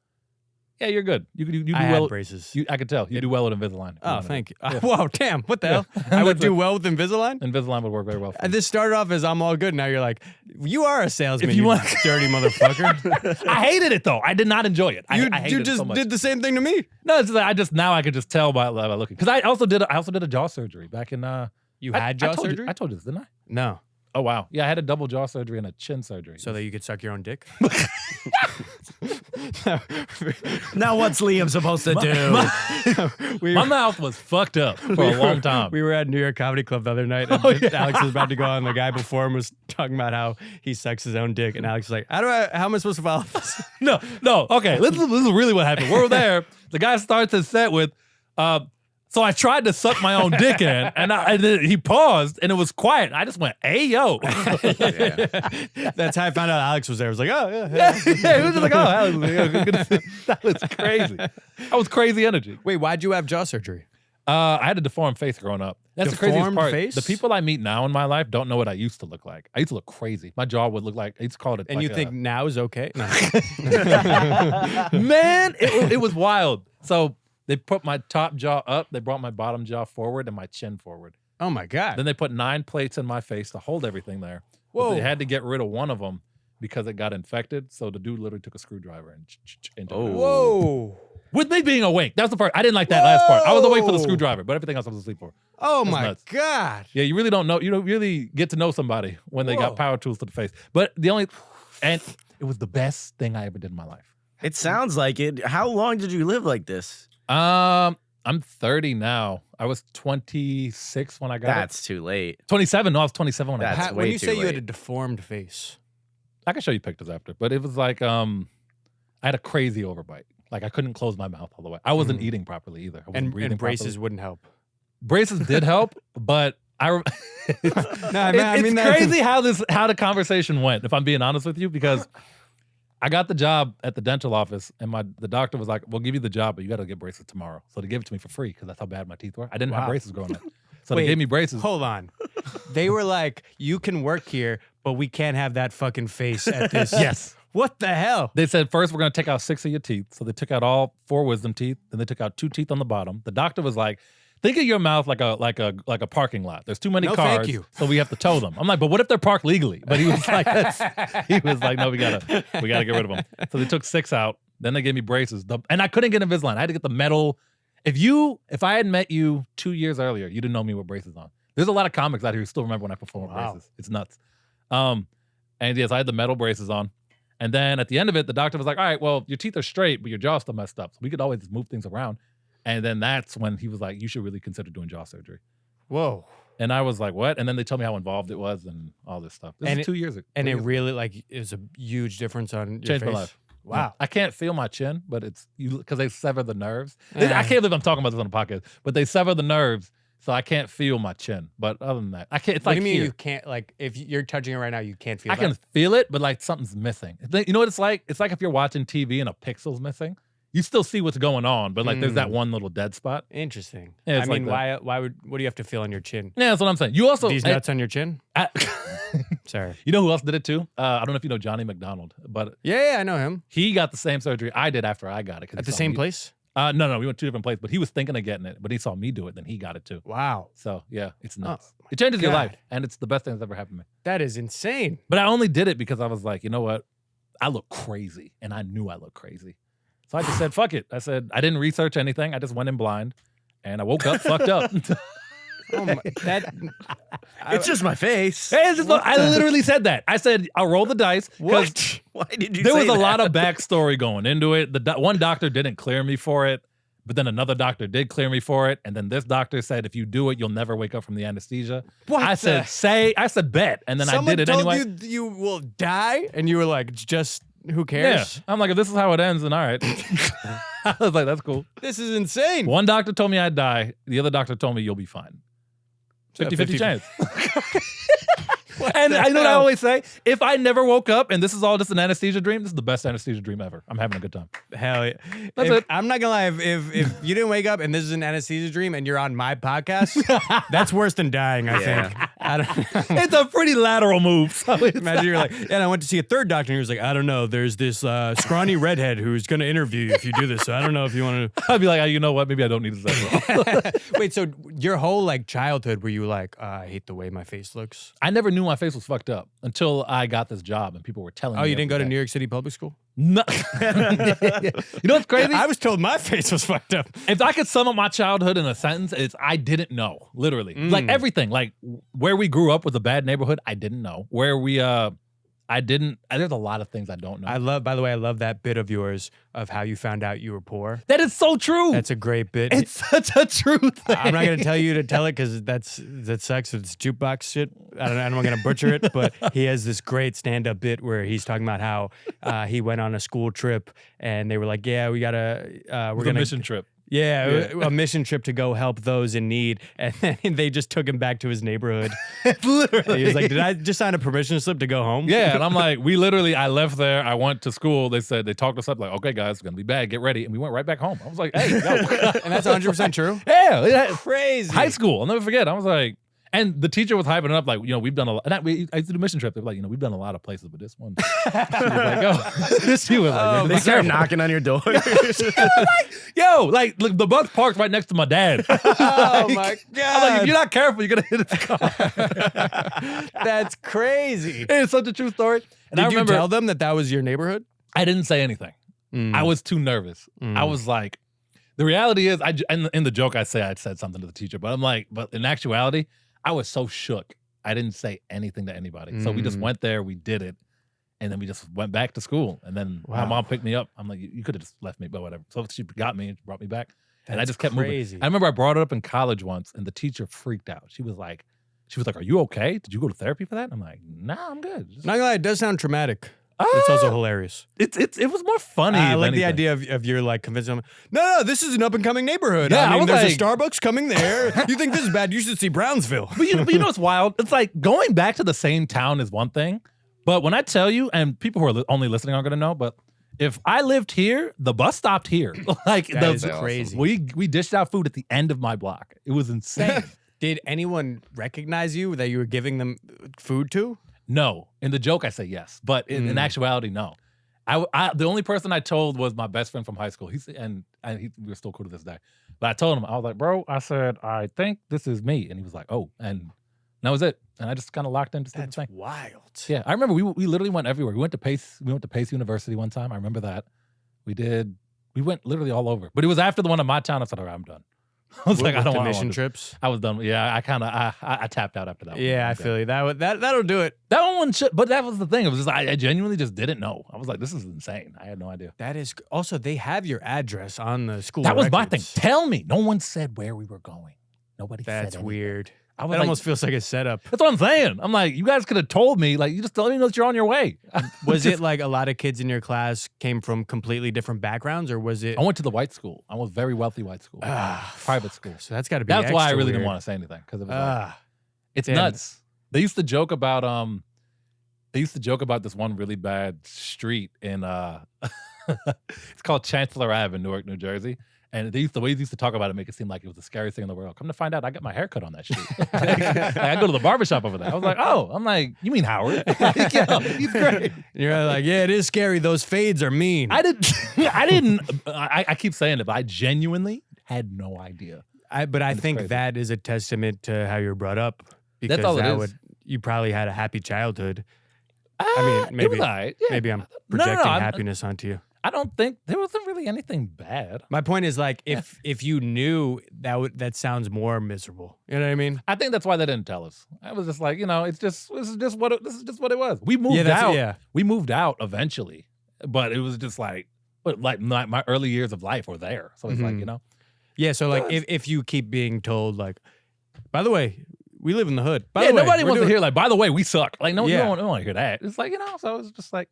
Yeah, you're good. You do I well. had braces. I could tell you do well with Invisalign. Oh, thank you. Yeah. Whoa, damn. What the Yeah. hell? I would That's do it. well with Invisalign? Invisalign would work very well. For you. This started off as I'm all good. Now you're like, you are a salesman, If you you want- dirty motherfucker. I hated it though. I did not enjoy it. I hated You it just so much. did the same thing to me. No, it's just now I could just tell by looking. Because I also did a jaw surgery back in. You I- had jaw I told you- surgery? I told you this, didn't I? No. Oh wow. Yeah, I had a double jaw surgery and a chin surgery. So that you could suck your own dick? Now what's Liam supposed to do? my mouth was fucked up for a long time. We were at New York Comedy Club the other night, and Alex was about to go on. The guy before him was talking about how he sucks his own dick, and Alex was like, "How am I supposed to follow this?" No. Okay, this is really what happened. We're there. The guy starts his set with, so I tried to suck my own dick in, and then he paused, and it was quiet. I just went, "Hey yo!" That's how I found out Alex was there. I was like, "Oh yeah." yeah, he was just like, "Oh, that was crazy." That was crazy energy. Wait, why'd you have jaw surgery? I had a deformed face growing up. That's the craziest Deformed part. face? The people I meet now in my life don't know what I used to look like. I used to look crazy. My jaw would look like, I used to call it. And like you think now is okay? No. man, it was wild. So they put my top jaw up, they brought my bottom jaw forward and my chin forward. Oh my god. Then they put 9 plates in my face to hold everything there. But Whoa. they had to get rid of one of them because it got infected. So the dude literally took a screwdriver and into it. Whoa. With me being awake. That's the part. I didn't like that last part. I was awake for the screwdriver, but everything else I was asleep for. Oh That's my nuts. god. Yeah, you really don't know. You don't really get to know somebody when they Whoa. got power tools to the face. But and it was the best thing I ever did in my life. It sounds like it. How long did you live like this? I'm 30 now. I was 26 when I got That's it. too late. 27. No, I was 27 when I got That's it. When way you too say you had late. a deformed face, I can show you pictures after, but it was like I had a crazy overbite. Like I couldn't close my mouth all the way. I wasn't eating properly either. I wasn't breathing and braces properly. wouldn't help. Braces did help, but it's crazy how the conversation went, if I'm being honest with you, because I got the job at the dental office, and the doctor was like, "We'll give you the job, but you got to get braces tomorrow." So they gave it to me for free because that's how bad my teeth were. I didn't have braces growing up, so they gave me braces. Hold on. They were like, "You can work here, but we can't have that fucking face at this." Yes. What the hell? They said, first, we're going to take out 6 of your teeth. So they took out all 4 wisdom teeth, then they took out 2 teeth on the bottom. The doctor was like, think of your mouth like a parking lot. There's too many No, cars, thank you. so we have to tow them. I'm like, but what if they're parked legally? But he was like, no, we gotta get rid of them. So they took 6 out. Then they gave me braces, and I couldn't get Invisalign. I had to get the metal. If I had met you 2 years earlier, you didn't know me with braces on. There's a lot of comics out here who still remember when I performed with braces. It's nuts. And yes, I had the metal braces on. And then at the end of it, the doctor was like, all right, well, your teeth are straight, but your jaw's still messed up. So we could always just move things around. And then that's when he was like, you should really consider doing jaw surgery. Whoa. And I was like, what? And then they told me how involved it was and all this stuff. This is 2 years ago. And it really, like, is a huge difference on your changed face. my life. Wow. Yeah. I can't feel my chin, but it's because they sever the nerves. I can't believe I'm talking about this on the podcast, but they sever the nerves. So I can't feel my chin. But other than that, I can't. It's What like do you mean here. you can't, like, if you're touching it right now, you can't feel I that? can feel it, but like something's missing. You know what it's like? It's like if you're watching TV and a pixel's missing. You still see what's going on, but like there's that one little dead spot. Interesting. Yeah, I it's mean, like what do you have to feel on your chin? Yeah, that's what I'm saying. You also These nuts on your chin? Sorry. You know who else did it too? I don't know if you know Johnny McDonald, but Yeah, I know him. he got the same surgery I did after I got it. At the same place? No, we went 2 different places, but he was thinking of getting it, but he saw me do it, then he got it too. Wow. So yeah, it's nuts. Oh, It changes your God. life, and it's the best thing that's ever happened to me. That is insane. But I only did it because I was like, you know what? I look crazy, and I knew I looked crazy. So I just said, fuck it. I said, I didn't research anything. I just went in blind, and I woke up fucked up. Oh my, It's just my face. I literally said that. I said, I'll roll the dice. What? Why did you There say was a that? lot of backstory going into it. One doctor didn't clear me for it, but then another doctor did clear me for it. And then this doctor said, if you do it, you'll never wake up from the anesthesia. What I the- said, bet. And then I did it Someone anyway. told you will die, and you were like, just who Yeah. cares? I'm like, if this is how it ends, then all right. I was like, that's cool. This is insane. One doctor told me I'd die. The other doctor told me you'll be fine. 50-50 chance. And I know what I always say, if I never woke up and this is all just an anesthesia dream, this is the best anesthesia dream ever. I'm having a good time. Hell yeah. That's If- it. I'm not gonna lie, if you didn't wake up and this is an anesthesia dream and you're on my podcast, that's worse than dying, I think. I don't It's a pretty lateral move. So Imagine you're like, and I went to see a third doctor and he was like, I don't know, there's this scrawny redhead who's gonna interview you if you do this, so I don't know if you want to. I'd be like, oh, you know what? Maybe I don't need to say Wait, so your whole like childhood, were you like, I hate the way my face looks? I never knew my face was fucked up until I got this job and people were telling me. Oh, you didn't go to every New day. York City public school? No. You know what's crazy? I was told my face was fucked up. If I could sum up my childhood in a sentence, it's I didn't know. Literally. Like everything. Like where we grew up was a bad neighborhood, I didn't know. Where we there's a lot of things I don't know. By the way, I love that bit of yours of how you found out you were poor. That is so true. That's a great bit. It's such a true thing. I'm not going to tell you to tell it because that sucks. It's jukebox shit. I'm not going to butcher it, but he has this great stand-up bit where he's talking about how he went on a school trip and they were like, yeah, we got to, we're going to mission trip. Yeah, a mission trip to go help those in need. And then they just took him back to his neighborhood. Literally. He was like, did I just sign a permission slip to go home? Yeah, and I'm like, I left there. I went to school. They talked us up like, okay, guys, it's going to be bad. Get ready. And we went right back home. I was like, hey, yo. And that's 100% true? Yeah. Crazy. High school. I'll never forget. I was like, and the teacher was hyping it up like, we've done a lot. And I used to do mission trip. They're like, we've done a lot of places, but this one. She was like, oh. She was like, They start knocking on your door. yo, like, look, the bus parked right next to my dad. Oh my God. I'm like, if you're not careful, you're going to hit his car. That's crazy. It's such a true story. And I Did you remember, tell them that was your neighborhood? I didn't say anything. I was too nervous. I was like, the reality is, in the joke, I said something to the teacher, but I'm like, but in actuality, I was so shook. I didn't say anything to anybody. So we just went there, we did it, and then we just went back to school. And then my mom picked me up. I'm like, you could have just left me, but whatever. So she got me and brought me back. And I just kept crazy. moving. I remember I brought it up in college once, and the teacher freaked out. She was like, are you okay? Did you go to therapy for that? I'm like, nah, I'm good. Not gonna lie, it does sound traumatic. It's also hilarious. It was more funny. I like than the anything. idea of your like convincing them. No, this is an up and coming neighborhood. Yeah, I I mean, was there's a like- Starbucks coming there. You think this is bad? You should see Brownsville. But you know what's wild? It's like going back to the same town is one thing, but when I tell you, and people who are only listening aren't gonna know, but if I lived here, the bus stopped here. Like That is crazy. We dished out food at the end of my block. It was insane. Did anyone recognize you that you were giving them food to? No, in the joke I say yes, but in actuality, no. The only person I told was my best friend from high school. We're still cool to this day. But I told him, I was like, bro, I said, I think this is me, and he was like, oh, and that was it. And I just kind of locked in. Just did the thing. Wild. Yeah, I remember we literally went everywhere. We went to Pace University one time. I remember that. We went literally all over. But it was after the one in my town. I said, all right, I'm done. I was like, I don't want mission to. trips. I was done. Yeah, I tapped out after that one. Yeah, I feel you. That'll do it. That one should, but that was the thing. It was just, I genuinely just didn't know. I was like, this is insane. I had no idea. That is also they have your address on the school. That was my thing. records. Tell me. No one said where we were going. Nobody said That's anything. weird. I was That like, almost feels like a setup. that's what I'm saying. I'm like, you guys could have told me. Like, you just let me know that you're on your way. Was it like a lot of kids in your class came from completely different backgrounds, or was it? I went to the white school. I was very wealthy white school. Private school. So that's got to be. That's why I extra really didn't weird. want to say anything because it was like, it's damn. nuts. They used to joke about this one really bad street in it's called Chancellor Ave in Newark, New Jersey. And the way they used to talk about it make it seem like it was the scariest thing in the world. Come to find out, I got my hair cut on that street. Like, I go to the barbershop over there. I was like, oh, I'm like, you mean Howard? Like, yo, he's great. You're like, yeah, it is scary. Those fades are mean. I keep saying it, but I genuinely had no idea. But I think crazy. that is a testament to how you're brought up. Because That's all it that is. would you probably had a happy childhood. It maybe was all right. Yeah. maybe I'm No, projecting I'm- happiness onto you. I don't think there wasn't really anything bad. My point is like if you knew that sounds more miserable. You know what I mean? I think that's why they didn't tell us. I was just like, this is just what it was. We moved that's- out. yeah. We moved out eventually, but it was just like my early years of life were there. So it's like, Yeah, so like if you keep being told like, by the way, we live in the hood. By yeah, the way, nobody we're wants to doing- hear like, by the way, we suck. Like, no, Yeah. you don't want to hear that. It's like, so it's just like,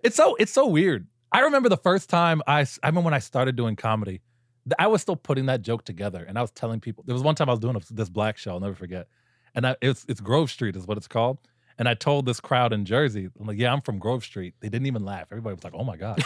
it's so weird. I remember the first time I remember when I started doing comedy, I was still putting that joke together, and I was telling people. There was one time I was doing this black show, I'll never forget, and it's Grove Street is what it's called. And I told this crowd in Jersey, I'm like, yeah, I'm from Grove Street. They didn't even laugh. Everybody was like, oh my God.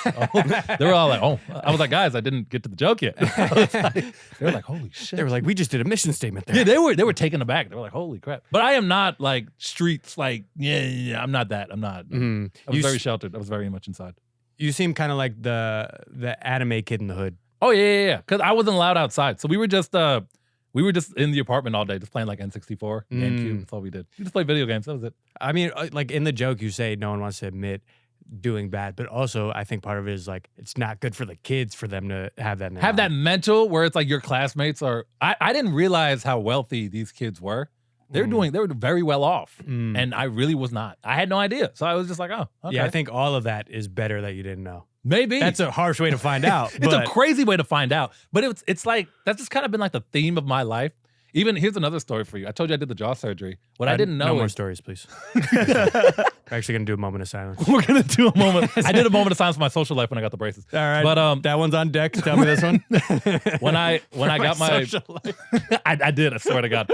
They were all like, oh. I was like, guys, I didn't get to the joke yet. They were like, holy shit. They were like, we just did a mission statement there. Yeah, they were taken aback. They were like, holy crap. But I am not like streets, like, yeah, I'm not that. I'm not. Mhm. I was You very s- sheltered. I was very much inside. You seem kind of like the anime kid in the hood. Oh, yeah. Because I wasn't allowed outside. So we were just in the apartment all day, just playing like N64, GameCube. That's all we did. We just played video games. That was it. I mean, like in the joke, you say no one wants to admit doing bad, but also I think part of it is like it's not good for the kids for them to have that. In their Have that mind. mental where it's like your classmates are. I didn't realize how wealthy these kids were. They were very well off. And I really was not. I had no idea. So I was just like, oh, okay. Yeah, I think all of that is better that you didn't know. Maybe. That's a harsh way to find out. It's a but crazy way to find out. But it's like, that's just kind of been like the theme of my life. Even, here's another story for you. I told you I did the jaw surgery. What I didn't know No more is, stories, please. We're actually gonna do a moment of silence. we're going to do a moment. I did a moment of silence for my social life when I got the braces. All right, But that one's on deck. Tell me this one. when I got my social life. I did, I swear to God.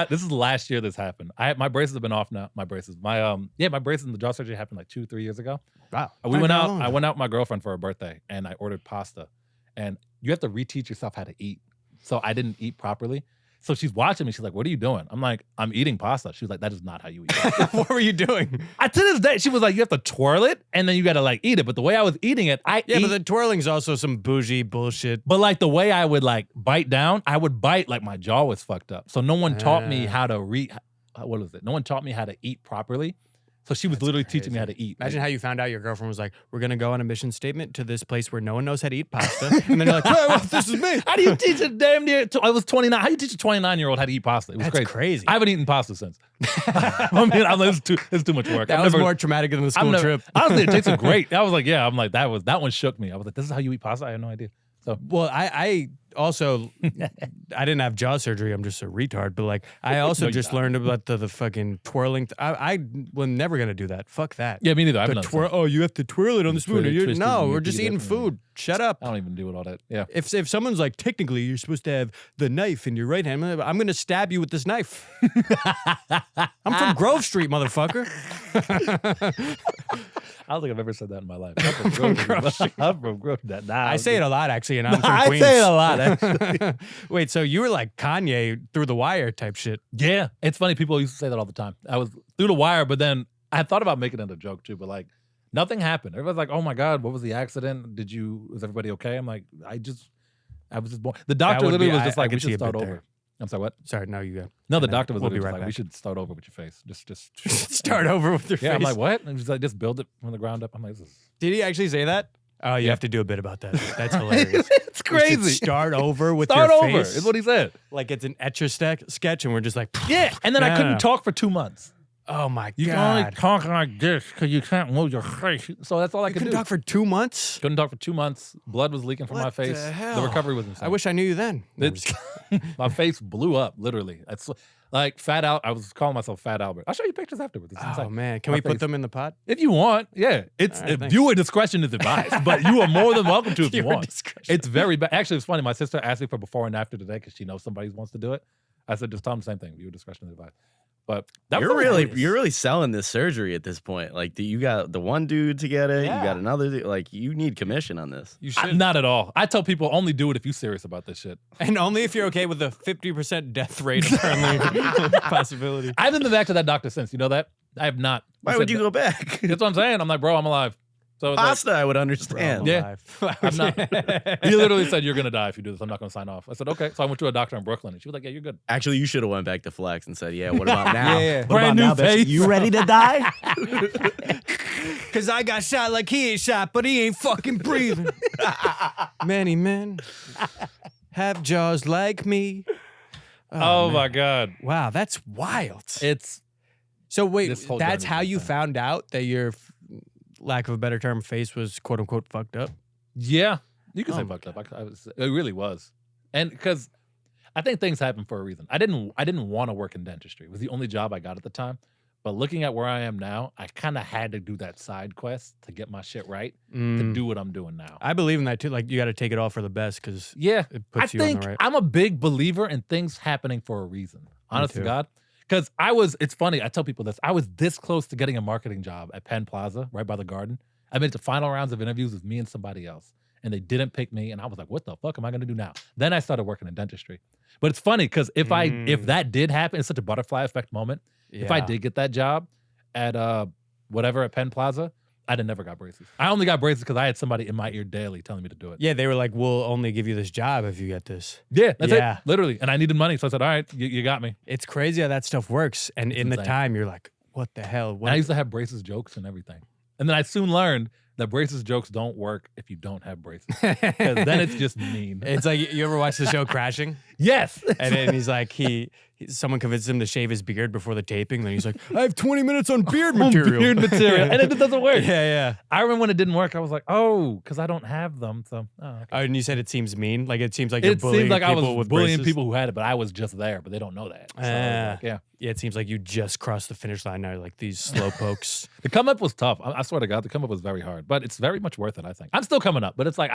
This is last year this happened. My braces have been off now. My braces. My braces and the jaw surgery happened like 2-3 years ago. Wow. I went out with my girlfriend for her birthday and I ordered pasta. And you have to reteach yourself how to eat. So I didn't eat properly. So she's watching me. She's like, what are you doing? I'm like, I'm eating pasta. She was like, that is not how you eat pasta. What were you doing? To this day, she was like, you have to twirl it and then you got to like eat it. But the way I was eating it, Yeah, but the twirling's also some bougie bullshit. But like the way I would like bite down, I would bite like my jaw was fucked up. So no one taught me how to what is it? No one taught me how to eat properly. So she was literally teaching me how to eat. Imagine how you found out your girlfriend was like, we're going to go on a mission statement to this place where no one knows how to eat pasta. And then you're like, well, this is me. How do you teach a damn near, I was 29. How do you teach a 29-year-old how to eat pasta? It was That's crazy. I haven't eaten pasta since. I mean, it's too much work. That was more traumatic than the school trip. Honestly, it tasted great. I was like, yeah, I'm like, that one shook me. I was like, this is how you eat pasta? I had no idea. So Well, I also I didn't have jaw surgery. I'm just a retard. But like I also No, just learned about the fucking twirling. I was never gonna do that. Fuck that. yeah, me neither. I The haven't done twirl. Oh, you have to twirl it on the spoon. twist it, No, and we're you just beat it, eating and food. Shut up. I don't even do it all that. Yeah. If someone's like, technically, you're supposed to have the knife in your right hand, I'm going to stab you with this knife. I'm from Grove Street, motherfucker. I don't think I've ever said that in my life. I'm from Grove Street. I'm from Grove Street. Nah, I say it a lot, actually, and I'm from I Queens. say it a lot, actually. Wait, so you were like Kanye through the wire type shit. Yeah, it's funny. People used to say that all the time. I was through the wire, but then I had thought about making it a joke too, but like nothing happened. Everybody's like, "Oh my God, what was the accident? Was everybody okay?" I'm like, I was just born. The doctor would literally be- was just I like, could "We see should a start bit over." there. I'm sorry, what? Sorry, no, you go. No, the And then doctor was we'll be literally right like, "We back. should start over with your face. Just Start over with your Yeah, face. I'm like, "What?" And he's like, "Just build it from the ground up." I'm like, "This is Did he actually say that? Oh, you Yeah. have to do a bit about that. That's hilarious. it's We should crazy." start over with Start your over face. is what he said. Like it's an sketch, and we're just like, Yeah, and then I No, couldn't no. talk for 2 months. oh my You God. can only talk like this because you can't move your face. So that's all I You could couldn't do. talk for 2 months? Couldn't talk for 2 months. Blood was leaking from What my face. the hell? recovery was insane. I wish I knew you then. No, I'm It's, just my face blew up, literally. It's like Fat Al. I was calling myself Fat Albert. I'll show you pictures afterwards. It's oh insane. man, can My we put face- them in the pot? If you want, yeah. It's All right, thanks. viewer discretion is advised, but you are more than welcome to if you Viewer want. discretion. It's very bad. Actually, it's funny. My sister asked me for before and after today because she knows somebody wants to do it. I said, just tell them the same thing. Viewer discretion is advised. But that was hilarious. You're really selling this surgery at this point. Like, you got the one dude to get it, Yeah. you got another dude. Like, you need commission on this. You should, Not at all. I tell people only do it if you're serious about this shit. and only if you're okay with the 50% death rate. Apparently, possibility. I haven't been back to that doctor since. You know that? I have not. Why would you go back? That's what I'm saying. I'm like, bro, I'm alive. So it's like, Pasta, I would understand. Yeah. I'm not. He literally said, "You're gonna die if you do this. I'm not gonna sign off." I said, "Okay." So I went to a doctor in Brooklyn, and she was like, "Yeah, you're good." Actually, you should have went back to Flex and said, "Yeah, what about now? Yeah. What Brand new about now, bitch? face. You ready to die?" Cause I got shot like he ain't shot, but he ain't fucking breathing. Many men have jaws like me. Oh man. my god, Wow, that's wild. it's So wait, This whole that's journey how is you insane. found out that your, lack of a better term, face was quote unquote fucked up? yeah. You can say Oh my fucked up. It really was, and because I think things happen for a reason. I didn't want to work in dentistry. It was the only job I got at the time. But looking at where I am now, I kind of had to do that side quest to get my shit right to do what I'm doing now. I believe in that too. Like you got to take it all for the best because Yeah, it I puts you on think the right. I'm a big believer in things happening for a reason. Honest to too. God. Because it's funny, I tell people this. I was this close to getting a marketing job at Penn Plaza, right by the Garden. I made it to final rounds of interviews with me and somebody else. And they didn't pick me. And I was like, what the fuck am I going to do now? Then I started working in dentistry. But it's funny because if that did happen, it's such a butterfly effect moment. If I Yeah. did get that job at at Penn Plaza, I'd have never got braces. I only got braces because I had somebody in my ear daily telling me to do it. Yeah, they were like, we'll only give you this job if you get this. Yeah, that's Yeah. it. Literally. And I needed money. So I said, all right, you got me. It's crazy how that stuff works. And in the insane. time, you're like, what the hell? And I used to have braces jokes and everything. And then I soon learned that braces jokes don't work if you don't have braces. Because then it's just mean. It's like, you ever watch the show Crashing? Yes. And then he's like, someone convinced him to shave his beard before the taping. Then he's like, I have 20 minutes on beard material. Beard material. And it doesn't work. Yeah. I remember when it didn't work, I was like, oh, because I don't have them. So, okay. Oh, and you said it seems mean? Like it seems like you're It bullying seems like I people was with bullying braces? people who had it, but I was just there, but they don't know that. So I was like, yeah. Yeah, it seems like you just crossed the finish line now, like these slow pokes. The come up was tough. I swear to God, the come up was very hard, but it's very much worth it, I think. I'm still coming up, but it's like,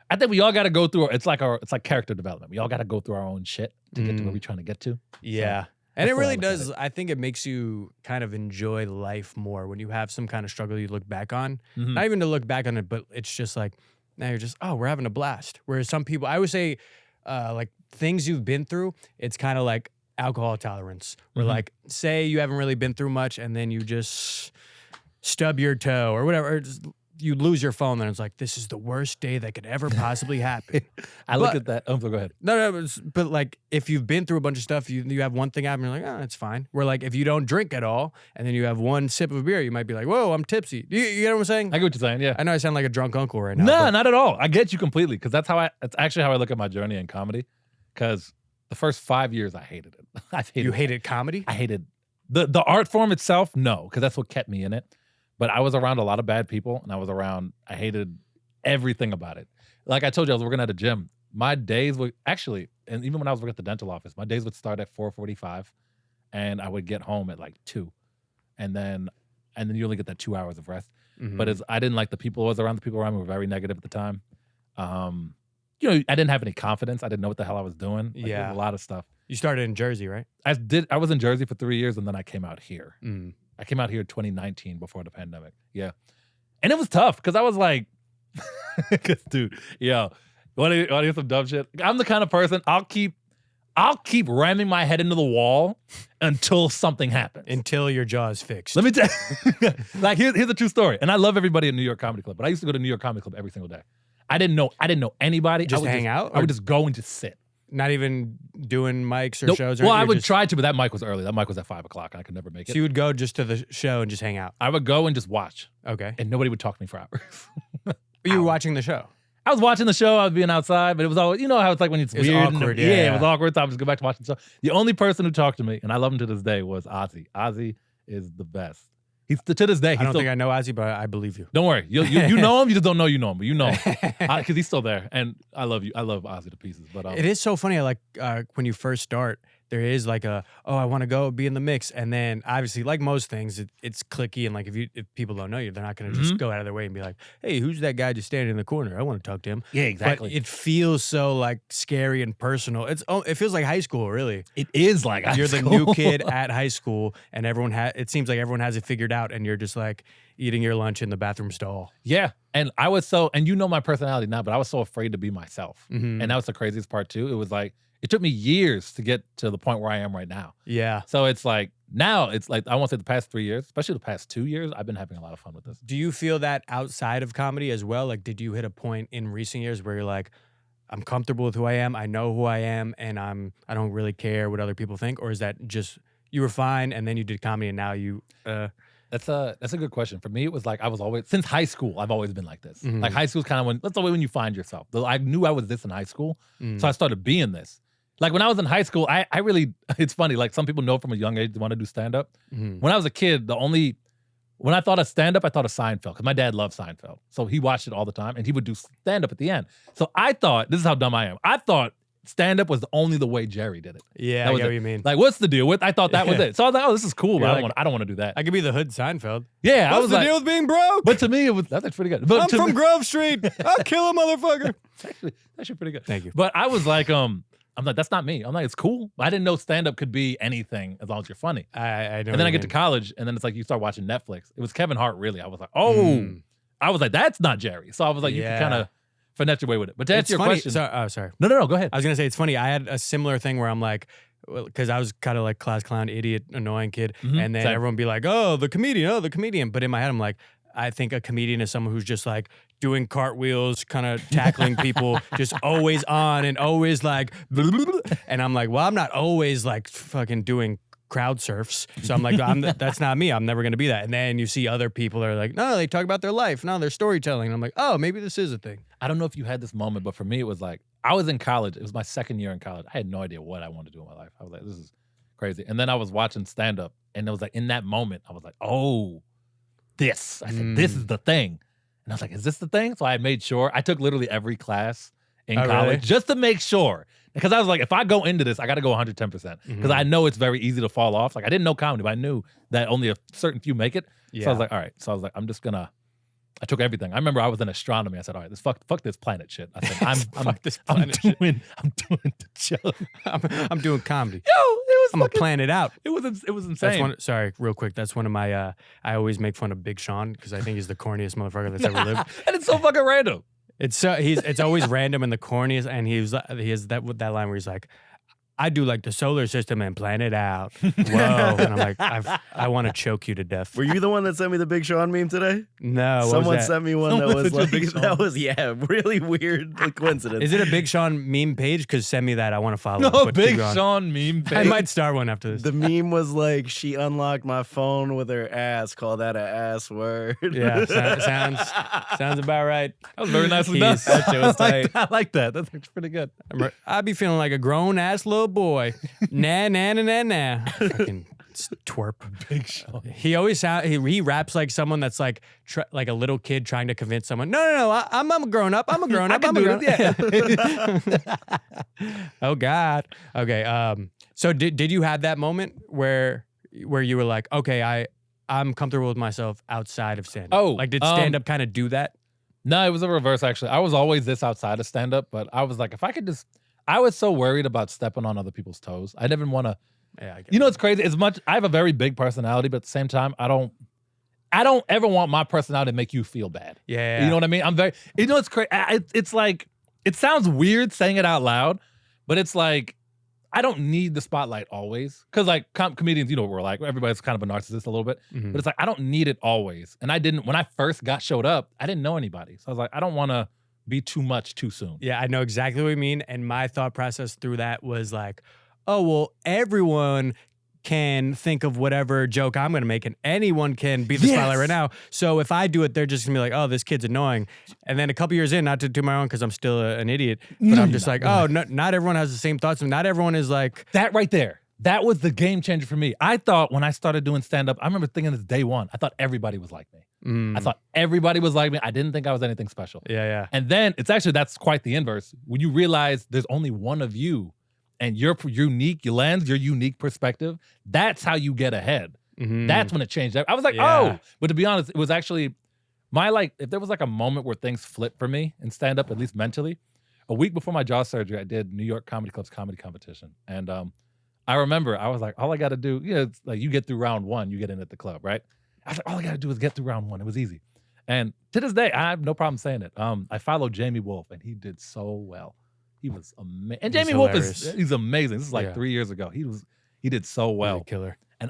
I think we all got to go through, it's like character development. We all got to go through our own shit to get to where we're trying to get to. Yeah. So, And that's it the way I really look at does. I think it makes you kind of enjoy life more when you have some kind of struggle you look back on. Mhm. Not even to look back on it, but it's just like, now you're just, oh, we're having a blast. Whereas some people, I would say, like things you've been through, it's kind of like alcohol tolerance. Where Mhm. like, say you haven't really been through much and then you just stub your toe or whatever. Or just, you lose your phone, then it's like, this is the worst day that could ever possibly happen. I look But- at that. Oh, so go ahead. No, but like if you've been through a bunch of stuff, you have one thing happen, you're like, oh, it's fine. Where like if you don't drink at all, and then you have one sip of a beer, you might be like, whoa, I'm tipsy. You get what I'm saying? I get what you're saying. Yeah. I know I sound like a drunk uncle right now. No, but- not at all. I get you completely because that's actually how I look at my journey in comedy. Because the first 5 years I hated it. You hated comedy? I hated the art form itself. No, because that's what kept me in it. But I was around a lot of bad people, and I hated everything about it. Like I told you, I was working at a gym. My days would actually, and even when I was working at the dental office, my days would start at 4:45, and I would get home at like 2, and then you only get that 2 hours of rest. But I didn't like the people I was around. The people around me were very negative at the time. You know, I didn't have any confidence. I didn't know what the hell I was doing. Like, there was a lot of stuff. You started in Jersey, right? I was in Jersey for 3 years, and then I came out here. I came out here in 2019 before the pandemic. Yeah. And it was tough because I was like, dude, yo, want to hear some dumb shit? I'm the kind of person, I'll keep ramming my head into the wall until something happens. Until your jaw is fixed. Let me tell you, like, here's a true story. And I love everybody at New York Comedy Club, but I used to go to New York Comedy Club every single day. I didn't know anybody. Just hang out? I would just go and just sit. Not even doing mics or shows? Well, I would try to, but that mic was early. That mic was at 5 o'clock, and I could never make it. So you would go just to the show and just hang out? I would go and just watch. Okay. And nobody would talk to me for hours. You were watching the show? I was watching the show. I was being outside, but it was always, you know how it's like when it's weird. Awkward, it was awkward. So I would just go back to watching the show. The only person who talked to me, and I love him to this day, was Ozzy. Ozzy is the best. He's to this day. I don't think I know Ozzy, but I believe you. Don't worry. You know him. You just don't know you know him, but you know him because he's still there. And I love you. I love Ozzy to pieces. But it is so funny. Like when you first start, there is like I want to go be in the mix, and then obviously, like most things, it's clicky, and like if people don't know you, they're not going to just go out of their way and be like, "Hey, who's that guy just standing in the corner? I want to talk to him." Yeah, exactly. But it feels so like scary and personal. It feels like high school, really. It is like you're the new kid at high school, and it seems like everyone has it figured out, and you're just like eating your lunch in the bathroom stall. Yeah, and I was and you know my personality now, but I was so afraid to be myself, and that was the craziest part too. It was like. It took me years to get to the point where I am right now. Yeah. So it's like, now it's like, I won't say the past 3 years, especially the past 2 years, I've been having a lot of fun with this. Do you feel that outside of comedy as well? Like, did you hit a point in recent years where you're like, I'm comfortable with who I am, I know who I am, and I don't really care what other people think? Or is that just, you were fine and then you did comedy and now you... That's a good question. For me, it was like I was always, since high school, I've always been like this. Like high school's kind of that's the way when you find yourself. I knew I was this in high school, so I started being this. Like when I was in high school, I really, it's funny, like some people know from a young age they want to do stand-up. When I was a kid, when I thought of stand-up, I thought of Seinfeld, because my dad loved Seinfeld. So he watched it all the time, and he would do stand-up at the end. So I thought, this is how dumb I am, I thought stand-up was only the way Jerry did it. Yeah, I get what you mean. Like, what's the deal with? I thought that was it. So I was like, oh, this is cool, but I don't want to do that. I could be the hood Seinfeld. Yeah, I was the like, deal with being broke? But to me, that's actually pretty good. But I'm from Grove Street. I'll kill a motherfucker. That's actually pretty good. Thank you. But I was like, I'm like, that's not me. I'm like, it's cool. I didn't know stand-up could be anything as long as you're funny. I know. And then I get to college, and then it's like you start watching Netflix. It was Kevin Hart, really. I was like, I was like, that's not Jerry. So I was like, you can kind of finesse your way with it. But to answer your question. Sorry. No, go ahead. I was going to say, it's funny. I had a similar thing where I'm like, because I was kind of like class clown, idiot, annoying kid. And then everyone be like, oh, the comedian. But in my head, I'm like, I think a comedian is someone who's just like doing cartwheels, kind of tackling people, just always on and always like, and I'm like, well, I'm not always like fucking doing crowd surfs. So I'm like, that's not me. I'm never going to be that. And then you see other people that are like, no, they talk about their life. No, they're storytelling. And I'm like, oh, maybe this is a thing. I don't know if you had this moment, but for me, it was like, I was in college. It was my second year in college. I had no idea what I wanted to do in my life. I was like, this is crazy. And then I was watching stand-up, and it was like, in that moment, I was like, oh, this. I said, this is the thing. And I was like, is this the thing? So I made sure. I took literally every class in college just to make sure. Because I was like, if I go into this, I got to go 110%. Because I know it's very easy to fall off. Like, I didn't know comedy, but I knew that only a certain few make it. Yeah. So I was like, all right. So I was like, I'm just going to, I took everything. I remember I was in astronomy. I said, all right, fuck this planet shit. I said, I'm doing the show. I'm doing comedy. Yo, I'm gonna plan it out. It was insane. Sorry, real quick. That's one of my. I always make fun of Big Sean because I think he's the corniest motherfucker that's ever lived. And it's so fucking random. It's always random and the corniest. And he has that line where he's like, I do like the solar system and plan it out. Whoa. And I'm like, I want to choke you to death. Were you the one that sent me the Big Sean meme today? No. Someone sent me one that was like, really weird coincidence. Is it a Big Sean meme page? Because send me that. I want to follow. No, Big Sean meme page. I might start one after this. The meme was like, she unlocked my phone with her ass. Call that an ass word. Yeah, sounds about right. That was very nicely done. I like that. That's pretty good. I'd be feeling like a grown ass little boy. Nah. Fucking Twerp. Big Sean. He always he raps like someone that's like like a little kid trying to convince someone. No. I'm a grown up. I'm a grown up. I'm a grown up. Oh God. Okay. So did you have that moment where you were like, okay, I'm comfortable with myself outside of stand up? Oh, like did stand up kind of do that? No, it was a reverse actually. I was always this outside of stand up, but I was like, if I could just, I was so worried about stepping on other people's toes. I didn't want to. Yeah. I get You know, it. it's crazy. As much I have a very big personality, but at the same time, I don't ever want my personality to make you feel bad. Yeah. You know what I mean? I'm very. You know, it's crazy. It's like it sounds weird saying it out loud, but it's like I don't need the spotlight always because like comedians, you know what we're like. Everybody's kind of a narcissist a little bit, Mhm. but it's like I don't need it always. And I didn't when I first showed up. I didn't know anybody, so I was like, I don't want to be too much too soon. Yeah, I know exactly what you mean. And my thought process through that was like, oh, well, everyone can think of whatever joke I'm going to make and anyone can be the spotlight right now. So if I do it, they're just going to be like, oh, this kid's annoying. And then a couple years in, not to do my own because I'm still an idiot, but I'm just like, oh, not everyone has the same thoughts. And not everyone is like. That right there. That was the game changer for me. I thought when I started doing stand-up, I remember thinking this day one, I thought everybody was like me. I thought everybody was like me. I didn't think I was anything special. Yeah. And then that's quite the inverse. When you realize there's only one of you and your unique lens, your unique perspective, that's how you get ahead. That's when it changed. I was like, oh, but to be honest, it was actually if there was like a moment where things flipped for me in stand-up, at least mentally, a week before my jaw surgery, I did New York Comedy Club's comedy competition. And I remember I was like, all I got to do, it's like you get through round one, you get in at the club, right? I was like, all I got to do is get through round one. It was easy. And to this day, I have no problem saying it. I followed Jamie Wolf, and he did so well. He was amazing. And Jamie Wolf he's amazing. This is like 3 years ago. He did so well. Really killer. And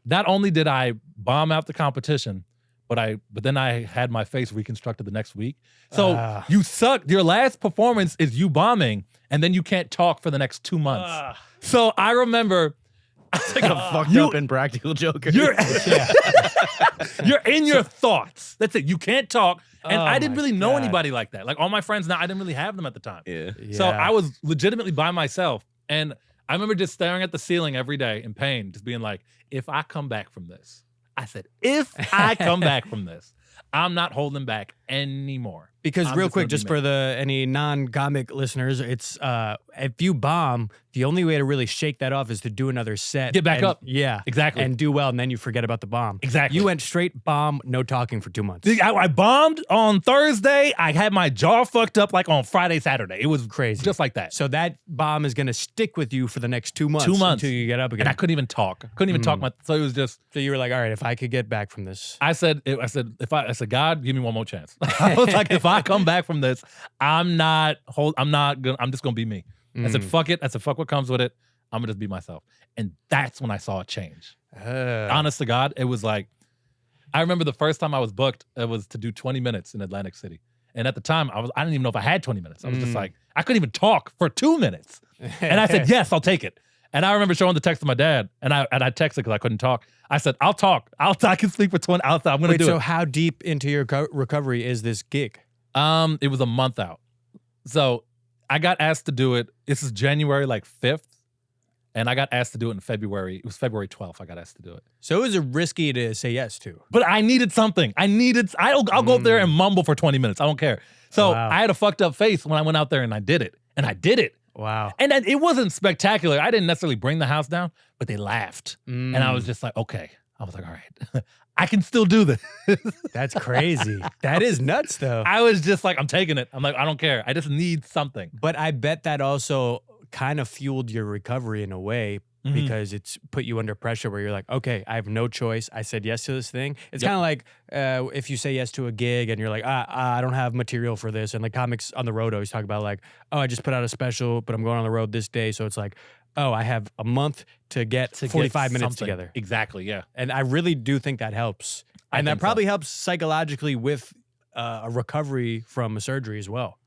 not only did I bomb out the competition, but then I had my face reconstructed the next week. So you suck. Your last performance is you bombing, and then you can't talk for the next 2 months. So I remember It's like a fucked up Impractical Joker. you're in your thoughts. That's it. You can't talk. And I didn't really know anybody like that. Like all my friends now, I didn't really have them at the time. Yeah. So I was legitimately by myself. And I remember just staring at the ceiling every day in pain, just being like, if I come back from this, I said, if I come back from this, I'm not holding back anymore. Because I'm real just quick, gonna be just me. for any non-comic listeners, it's if you bomb, the only way to really shake that off is to do another set. Get back up. Yeah. Exactly. And do well, and then you forget about the bomb. Exactly. You went straight bomb, no talking for 2 months. I bombed on Thursday. I had my jaw fucked up like on Friday, Saturday. It was Crazy. just like that. So that bomb is going to stick with you for the next 2 months. 2 months. Until you get up again. And I couldn't even talk. So it was just. So you were like, all right, if I could get back from this. I said, God, give me one more chance. I was like, if I come back from this, I'm just gonna be me. I said, fuck it. I said, fuck what comes with it. I'm gonna just be myself. And that's when I saw a change. Honest to God, it was like, I remember the first time I was booked, it was to do 20 minutes in Atlantic City. And at the time, I didn't even know if I had 20 minutes. I was just like, I couldn't even talk for 2 minutes. And I said, yes, I'll take it. And I remember showing the text to my dad, and I texted because I couldn't talk. I said, I'll talk. I can speak for 20. I'm going to do it. So how deep into your recovery is this gig? It was a month out. So I got asked to do it. This is January 5th. And I got asked to do it in February. It was February 12th I got asked to do it. So it was risky to say yes to. But I needed something. I'll go up there and mumble for 20 minutes. I don't care. So I had a fucked up face when I went out there and I did it. And I did it. Wow. And then it wasn't spectacular. I didn't necessarily bring the house down, but they laughed. And I was just like, okay. I was like, all right, I can still do this. That's crazy. That is nuts, though. I was just like, I'm taking it. I'm like, I don't care. I just need something. But I bet that also kind of fueled your recovery in a way because it's put you under pressure where you're like, okay, I have no choice. I said yes to this thing. It's kind of like if you say yes to a gig and you're like, I don't have material for this. And like comics on the road always talk about like, oh, I just put out a special, but I'm going on the road this day. So it's like, oh, I have a month to get 45 minutes something together. Exactly, yeah. And I really do think that helps. And that probably helps psychologically with a recovery from a surgery as well.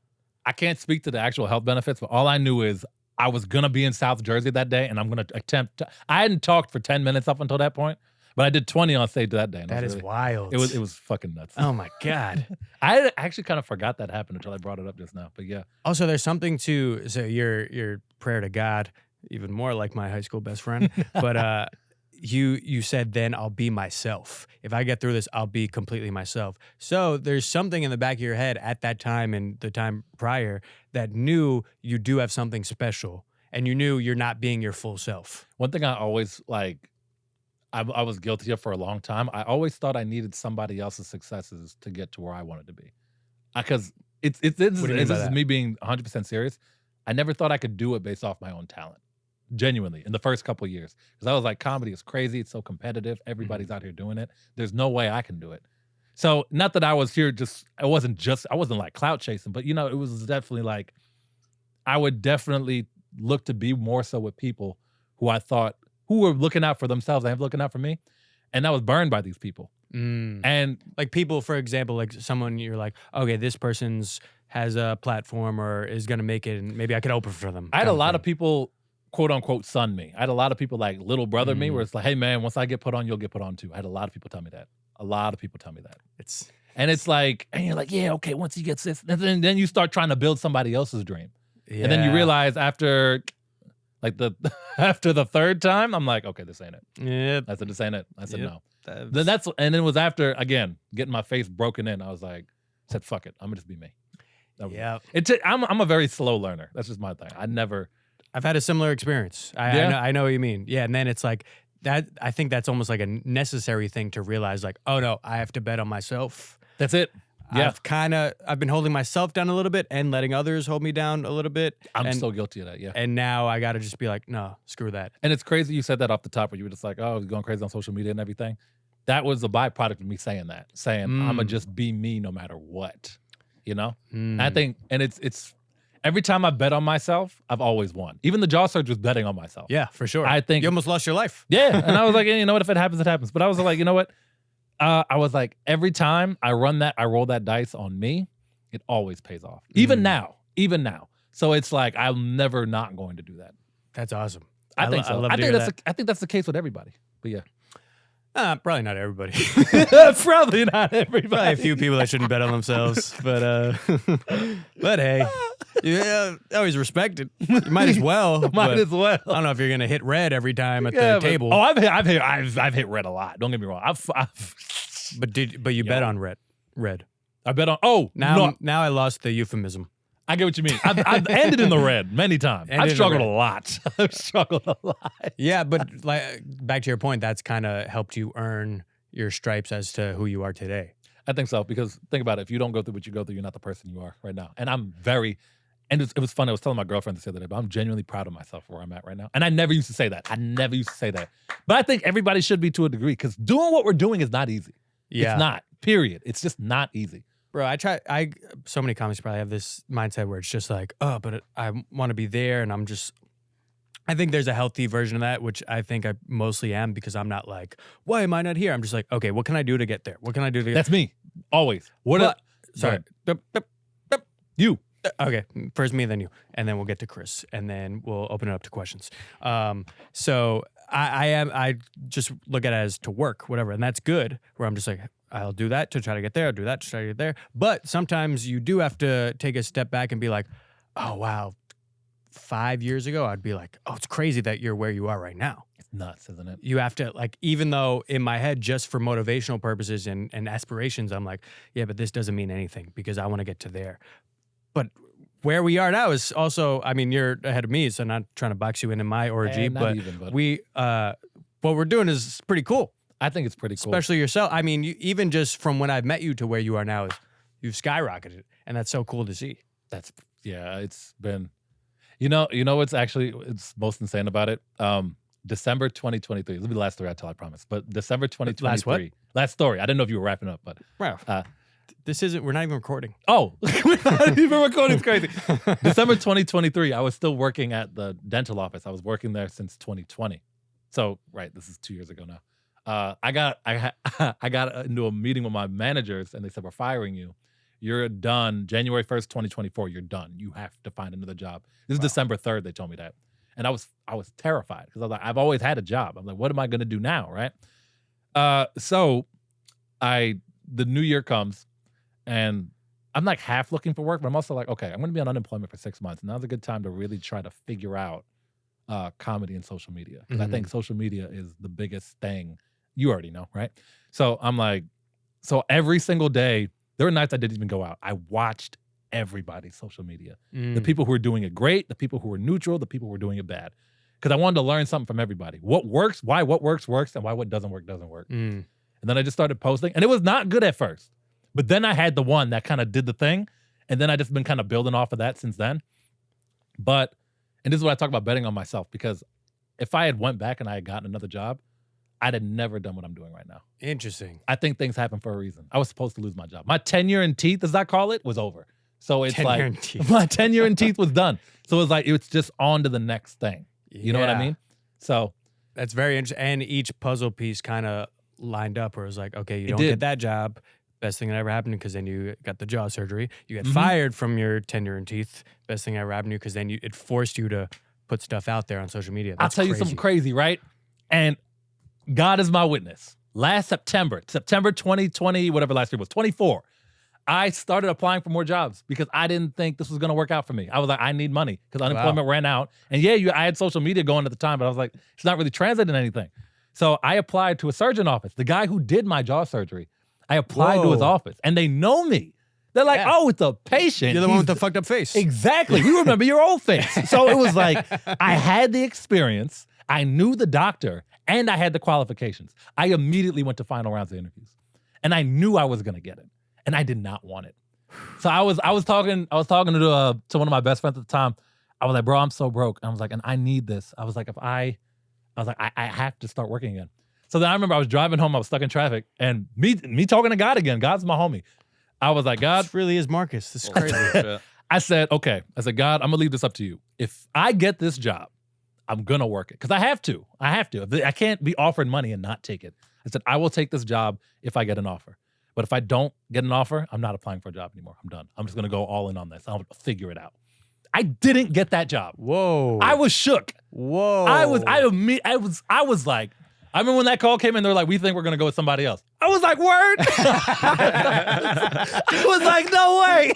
I can't speak to the actual health benefits, but all I knew is I was going to be in South Jersey that day, and I'm going to attempt to. I hadn't talked for 10 minutes up until that point, but I did 20 on stage that day. And That is wild. It was fucking nuts. Oh my God. I actually kind of forgot that happened until I brought it up just now, but yeah. Also, there's something to, so your prayer to God, even more like my high school best friend, but you said then I'll be myself. If I get through this, I'll be completely myself. So there's something in the back of your head at that time and the time prior that knew you do have something special, and you knew you're not being your full self. One thing I always I was guilty of for a long time. I always thought I needed somebody else's successes to get to where I wanted to be. Because this is me being 100% serious. I never thought I could do it based off my own talent. Genuinely, in the first couple of years. Because I was like, comedy is crazy. It's so competitive. Everybody's out here doing it. There's no way I can do it. So not that I was here I wasn't like clout chasing, but it was definitely like, I would definitely look to be more so with people who I thought, who were looking out for themselves and looking out for me. And I was burned by these people. And like people, for example, like someone you're like, okay, this person's has a platform or is going to make it, and maybe I could open for them. I had a lot of people, quote unquote, son me. I had a lot of people like little brother me, where it's like, hey man, once I get put on, you'll get put on too. I had a lot of people tell me that. A lot of people tell me that. It's like, and you're like, yeah, okay, once he gets this, and then you start trying to build somebody else's dream. Yeah. And then you realize after the third time, I'm like, okay, this ain't it. Yeah. I said, this ain't it. I said, no. Then it was after, again, getting my face broken in. I was like, said, fuck it. I'm gonna just be me. Yeah. I'm a very slow learner. That's just my thing. I've had a similar experience. I know what you mean. Yeah. And then it's like that. I think that's almost like a necessary thing to realize, like, oh no, I have to bet on myself. That's it. Yeah. I've been holding myself down a little bit and letting others hold me down a little bit. I'm so guilty of that. Yeah. And now I got to just be like, no, screw that. And it's crazy you said that off the top, where you were just like, oh, you're going crazy on social media and everything. That was a byproduct of me saying that, I'm gonna just be me no matter what, I think, and it's every time I bet on myself, I've always won. Even the jaw surgery was betting on myself. Yeah, for sure. I think you almost lost your life. Yeah. And I was like, you know what, if it happens, it happens. But I was like, you know what? I was like, every time I roll that dice on me, it always pays off. Even now. So it's like, I'm never not going to do that. That's awesome. I think so. I think that's the case with everybody. But yeah. Probably not everybody. Probably not everybody. Probably a few people that shouldn't bet on themselves. But hey, yeah, always respect it. You might as well. Might as well. I don't know if you're gonna hit red every time at the table. Oh, I've hit red a lot. Don't get me wrong. But you bet on red. I bet on. Now I lost the euphemism. I get what you mean. I've ended in the red many times. I've struggled a lot. Yeah, but like back to your point, that's kind of helped you earn your stripes as to who you are today. I think so, because think about it. If you don't go through what you go through, you're not the person you are right now. And it was fun. I was telling my girlfriend this the other day, but I'm genuinely proud of myself where I'm at right now. And I never used to say that. But I think everybody should be to a degree, because doing what we're doing is not easy. Yeah. It's not, period. It's just not easy. Bro, so many comics probably have this mindset where it's just like, oh, but I want to be there, and I think there's a healthy version of that, which I think I mostly am, because I'm not like, why am I not here? I'm just like, okay, what can I do to get there? What can I do to get That's me, always. Sorry. You. Okay, first me, then you, and then we'll get to Chris, and then we'll open it up to questions. So I just look at it as to work, whatever, and that's good, where I'm just like, I'll do that to try to get there. I'll do that to try to get there. But sometimes you do have to take a step back and be like, oh, wow, 5 years ago, I'd be like, oh, it's crazy that you're where you are right now. It's nuts, isn't it? You have to, like, even though in my head, just for motivational purposes and aspirations, I'm like, yeah, but this doesn't mean anything because I want to get to there. But where we are now is also, I mean, you're ahead of me, so I'm not trying to box you into my orgy, but what we're doing is pretty cool. I think it's pretty cool. Especially yourself. I mean, even just from when I've met you to where you are now, you've skyrocketed, and that's so cool to see. It's been, what's most insane about it? December 2023. This will be the last story I tell, I promise. But December 2023. Last what? Last story. I didn't know if you were wrapping up, but. Wow. We're not even recording. Oh, we're not even recording. It's crazy. December 2023, I was still working at the dental office. I was working there since 2020. So, right, this is 2 years ago now. I got into a meeting with my managers, and they said, we're firing you. You're done. January 1st, 2024, you're done. You have to find another job. This is December 3rd, they told me that. And I was terrified, because I was like, I've always had a job. I'm like, what am I going to do now, right? So the new year comes, and I'm like half looking for work, but I'm also like, okay, I'm going to be on unemployment for 6 months. Now's a good time to really try to figure out comedy and social media. Because I think social media is the biggest thing. You already know, right? So I'm like, so every single day, there were nights I didn't even go out. I watched everybody's social media. The people who were doing it great, the people who were neutral, the people who were doing it bad. Because I wanted to learn something from everybody. What works, why what works, and why what doesn't work. And then I just started posting. And it was not good at first. But then I had the one that kind of did the thing. And then I just been kind of building off of that since then. But, and this is what I talk about betting on myself. Because if I had went back and I had gotten another job, I'd have never done what I'm doing right now. Interesting. I think things happen for a reason. I was supposed to lose my job. My tenure in teeth, as I call it, was over. So it's Tenure in like, teeth. my tenure in teeth was done. So it's like, it's just on to the next thing. You know what I Yeah. mean? So That's very interesting. And each puzzle piece kind of lined up where it was like, okay, you don't did. get that job. Best thing that ever happened because then you got the jaw surgery. You get fired from your tenure in teeth. Best thing that ever happened because then it forced you to put stuff out there on social media. I'll That's tell you something crazy, right? And God is my witness. Last September 2020, whatever last year was, 24, I started applying for more jobs because I didn't think this was going to work out for me. I was like, I need money because unemployment ran out. And yeah, I had social media going at the time, but I was like, it's not really translating anything. So I applied to a surgeon office. The guy who did my jaw surgery, I applied to his office and they know me. They're like, oh, it's a patient. You're the one with the fucked up face. Exactly. We remember your old face. So it was like, I had the experience, I knew the doctor, and I had the qualifications. I immediately went to final rounds of interviews. And I knew I was gonna get it. And I did not want it. So I was talking to one of my best friends at the time. I was like, bro, I'm so broke. I was like, and I need this. I was like, I have to start working again. So then I remember I was driving home, I was stuck in traffic, and me talking to God again. God's my homie. I was like, God. This really is Marcus. This is crazy. I said, okay. I said, God, I'm gonna leave this up to you. If I get this job, I'm gonna work it. Because I have to. I can't be offered money and not take it. I said, I will take this job if I get an offer. But if I don't get an offer, I'm not applying for a job anymore. I'm done. I'm just gonna go all in on this. I'll figure it out. I didn't get that job. Whoa. I was shook. Whoa. I was like, I remember when that call came in, they were like, we think we're gonna go with somebody else. I was like, word? I was like, no way.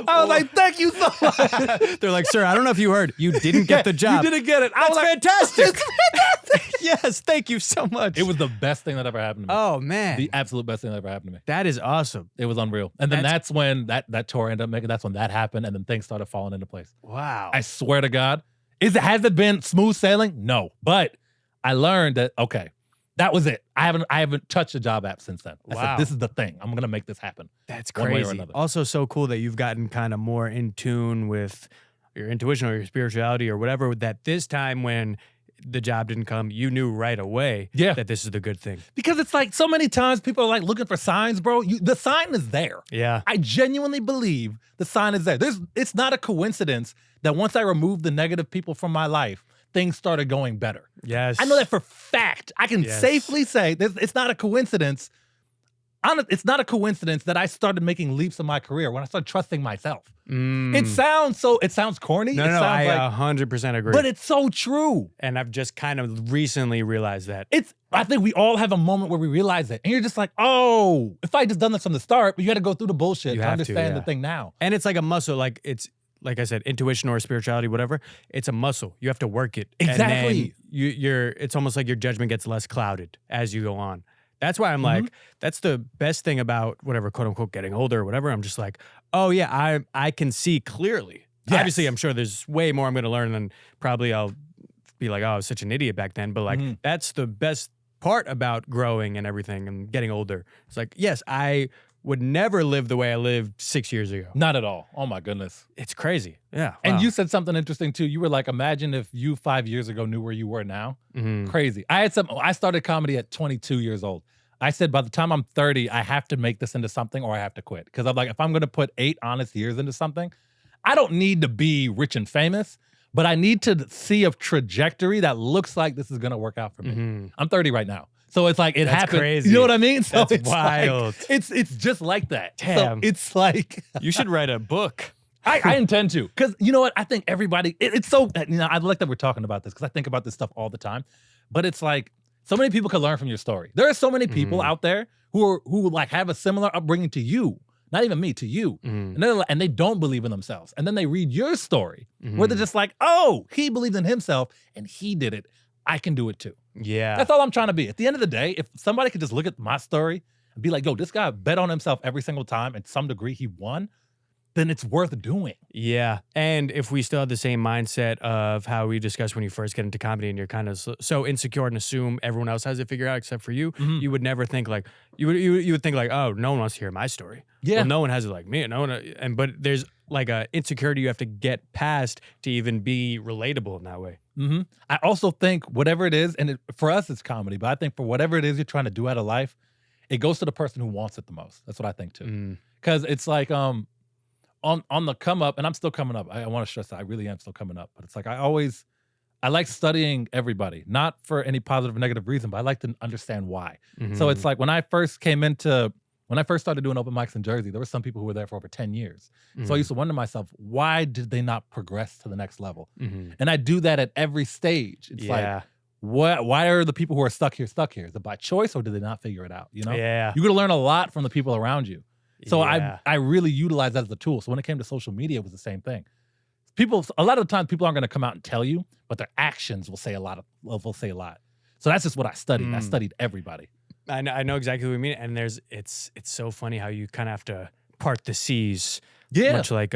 I was like, thank you so much. They're like, sir, I don't know if you heard. You didn't get the job. You didn't get it. I That's was like, fantastic. It's fantastic. Yes, thank you so much. It was the best thing that ever happened to me. Oh, man. The absolute best thing that ever happened to me. That is awesome. It was unreal. And then that's when that tour ended up making, that's when that happened, and then things started falling into place. Wow. I swear to God. Has it been smooth sailing? No. But I learned that, okay, that was it. I haven't touched a job app since then. I said, this is the thing. I'm gonna make this happen. That's one way or crazy. another. Also so cool that you've gotten kind of more in tune with your intuition or your spirituality or whatever, that this time when the job didn't come, you knew right away that this is the good thing. Because it's like so many times people are like looking for signs, bro. The sign is there. Yeah. I genuinely believe the sign is there. It's not a coincidence that once I removed the negative people from my life, things started going better. Yes. I know that for fact. I can safely say it's not a coincidence. It's not a coincidence that I started making leaps in my career when I started trusting myself. It sounds corny. No, I 100% agree. But it's so true. And I've just kind of recently realized that. I think we all have a moment where we realize it. And you're just like, oh, if I just done this from the start, but you had to go through the bullshit to understand the thing now. And it's like a muscle. Like I said, intuition or spirituality, whatever, it's a muscle. You have to work it. Exactly. And then it's almost like your judgment gets less clouded as you go on. That's why I'm like, that's the best thing about whatever, quote unquote, getting older or whatever. I'm just like, oh yeah, I can see clearly. Yes. Obviously, I'm sure there's way more I'm going to learn, and probably I'll be like, oh, I was such an idiot back then. But like, that's the best part about growing and everything and getting older. It's like, yes, I would never live the way I lived 6 years ago. Not at all. Oh my goodness. It's crazy. Yeah. And wow. you said something interesting too. You were like, imagine if you 5 years ago knew where you were now. Crazy. I started comedy at 22 years old. I said, by the time I'm 30, I have to make this into something or I have to quit. Because I'm like, if I'm going to put 8 honest years into something, I don't need to be rich and famous, but I need to see a trajectory that looks like this is going to work out for me. I'm 30 right now. So it's like, it That's happened. crazy. You know what I mean? So That's it's wild. Like, it's just like that. Damn. So it's like... You should write a book. I intend to. Because you know what? I think everybody... It's so... I like that we're talking about this because I think about this stuff all the time. But it's like, so many people can learn from your story. There are so many people out there who like have a similar upbringing to you. not even me, to you. And they don't believe in themselves. And then they read your story where they're just like, oh, he believed in himself and he did it. I can do it too. Yeah. That's all I'm trying to be. At the end of the day, if somebody could just look at my story and be like, yo, this guy bet on himself every single time, and to some degree he won, then it's worth doing. Yeah. And if we still have the same mindset of how we discussed when you first get into comedy and you're kind of so insecure and assume everyone else has it figured out except for you, you would never think like, you would think like, oh, no one wants to hear my story. Yeah. Well, no one has it like me. No one, but there's like a insecurity you have to get past to even be relatable in that way. I also think whatever it is, and for us it's comedy, but I think for whatever it is you're trying to do out of life, it goes to the person who wants it the most. That's what I think too. Because it's like, on the come up, and I'm still coming up. I want to stress that I really am still coming up. But it's like I like studying everybody, not for any positive or negative reason, but I like to understand why. So it's like when I first started doing open mics in Jersey, there were some people who were there for over 10 years. So I used to wonder to myself, why did they not progress to the next level? And I do that at every stage. It's like, why are the people who are stuck here? Is it by choice or did they not figure it out? You know? Yeah. You're going to learn a lot from the people around you. So I really utilize that as a tool. So when it came to social media, it was the same thing. A lot of the times people aren't going to come out and tell you, but their actions will say a lot. So that's just what I studied. I studied everybody. I know exactly what you mean. And it's so funny how you kind of have to part the seas. Yeah. Much like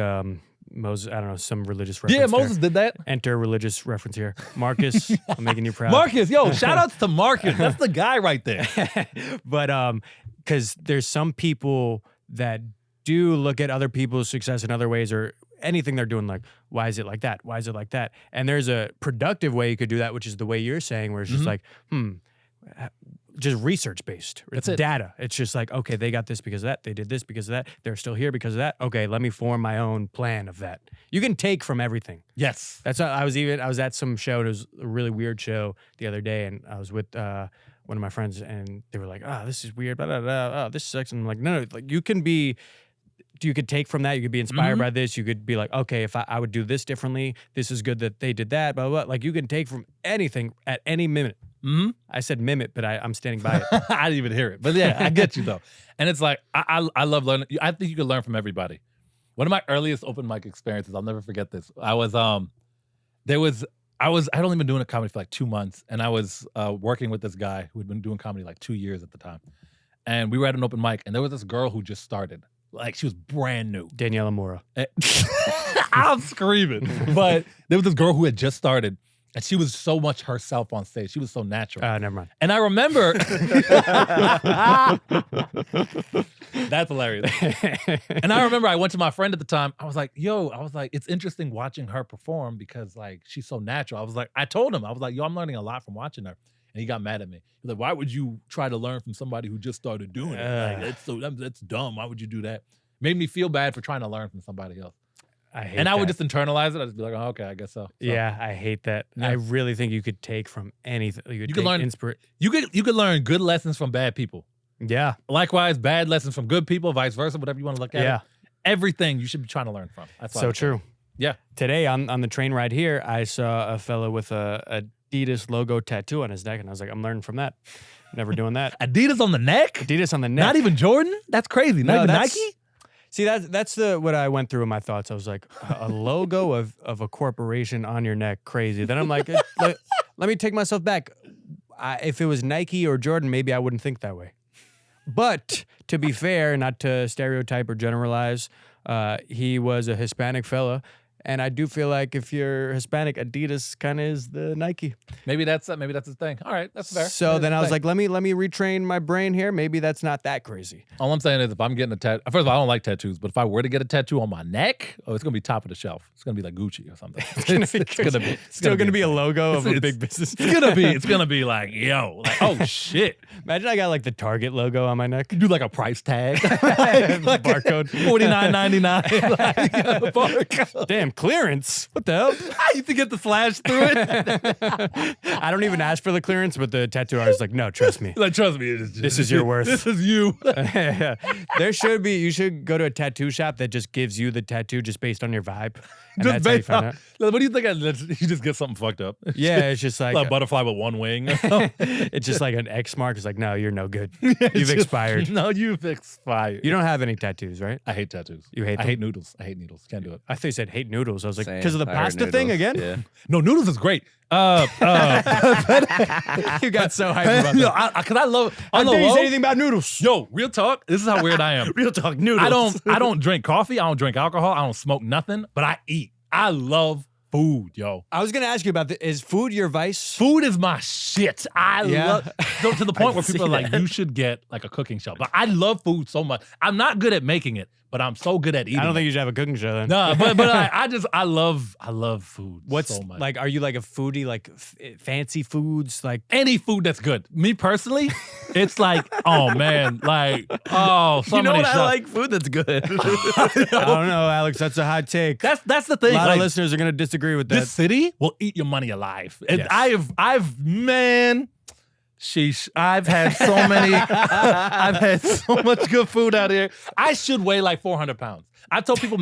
Moses, I don't know, some religious reference. Yeah, Moses did that. Enter religious reference here. Marcus, I'm making you proud. Marcus, yo, shout outs to Marcus. That's the guy right there. But because there's some people that do look at other people's success in other ways or anything they're doing, like, why is it like that? Why is it like that? And there's a productive way you could do that, which is the way you're saying, where it's just like, just research based. It's data. It's just like, okay, they got this because of that. They did this because of that. They're still here because of that. Okay, let me form my own plan of that. You can take from everything. Yes. That's what I was at some show. And it was a really weird show the other day, and I was with one of my friends, and they were like, "Oh, this is weird. Blah, blah, blah. Oh, this sucks." And I'm like, no, like you could take from that. You could be inspired by this. You could be like, okay, if I would do this differently, this is good that they did that, blah, blah, blah. Like you can take from anything at any minute. I said mimit, but I'm standing by it. I didn't even hear it. But yeah, I get you though. And it's like, I love learning. I think you can learn from everybody. One of my earliest open mic experiences, I'll never forget this. I had only been doing a comedy for like 2 months, and I was working with this guy who had been doing comedy like 2 years at the time. And we were at an open mic, and there was this girl who just started. Like, she was brand new. Daniela Mora. I'm screaming. But there was this girl who had just started, and she was so much herself on stage. She was so natural. Never mind. And I remember... That's hilarious. And I remember I went to my friend at the time. I was like, it's interesting watching her perform because, like, she's so natural. I told him, I'm learning a lot from watching her. And he got mad at me. He's like, why would you try to learn from somebody who just started doing it? Like, that's dumb. Why would you do that? Made me feel bad for trying to learn from somebody else. I would just internalize it. I'd just be like, oh, okay, I guess so. Yeah, I hate that. Yeah. I really think you could take from anything. You could learn You could learn good lessons from bad people. Yeah. Likewise, bad lessons from good people, vice versa, whatever you want to look at. Yeah. Everything you should be trying to learn from. That's so true. Yeah. Today on the train ride here, I saw a fellow with a Adidas logo tattoo on his neck, and I was like, I'm learning from that. Never doing that. Adidas on the neck? Adidas on the neck. Not even Jordan? That's crazy. Not even Nike? See, that's what I went through in my thoughts. I was like, a logo of a corporation on your neck, crazy. Then I'm like, let me take myself back. If it was Nike or Jordan, maybe I wouldn't think that way. But to be fair, not to stereotype or generalize, he was a Hispanic fella. And I do feel like if you're Hispanic, Adidas kind of is the Nike. Maybe that's his thing. All right, that's fair. So then I was like, let me retrain my brain here. Maybe that's not that crazy. All I'm saying is if I'm getting a tattoo, first of all, I don't like tattoos, but if I were to get a tattoo on my neck, it's going to be top of the shelf. It's going to be like Gucci or something. It's still going to be a logo of a big business. It's going to be like, yo, like, oh shit. Imagine I got like the Target logo on my neck. You do like a price tag. Barcode. $49.99. Barcode. Damn, clearance. What the hell? I used to get the slash through it. I don't even ask for the clearance, but the tattoo artist is like, no, trust me. Like, trust me. This is your worth. This is you. You should go to a tattoo shop that just gives you the tattoo just based on your vibe. And that's how you find out. What do you think? You just get something fucked up. Yeah, it's just like a butterfly with one wing. it's just like an X mark. It's like, no, you're no good. You've expired. No, you've expired. You don't have any tattoos, right? I hate tattoos. You hate I them? hate noodles. I hate needles. Can't do it. I thought you said hate noodles. I was like, Same. because of the I heard pasta thing noodles. again? Yeah. No, noodles is great. You got so hyped about Yo, that. because I love. How On the dare you low, say anything about noodles? yo, real talk. This is how weird I am. Real talk, noodles. I don't drink coffee. I don't drink alcohol. I don't smoke nothing. But I eat. I love food, yo. I was going to ask you about is food your vice? Food is my shit. I Yeah. love to the point where can people are see like, that. you should get like a cooking show. But I love food so much. I'm not good at making it, but I'm so good at eating. I don't it. think you should have a cooking show then. No, but I love food. What's so much. like? Are you like a foodie? Like fancy foods? Like Any food that's good. Me personally, it's like, oh man, like so You know many what? I stuff. like food that's good. I don't know, Alex. That's a hot take. That's the A thing. lot like, of listeners are going to disagree with that. this city will eat your money alive. And Yes. Sheesh. I've had so many, I've had so much good food out here. I should weigh like 400 pounds. I've told people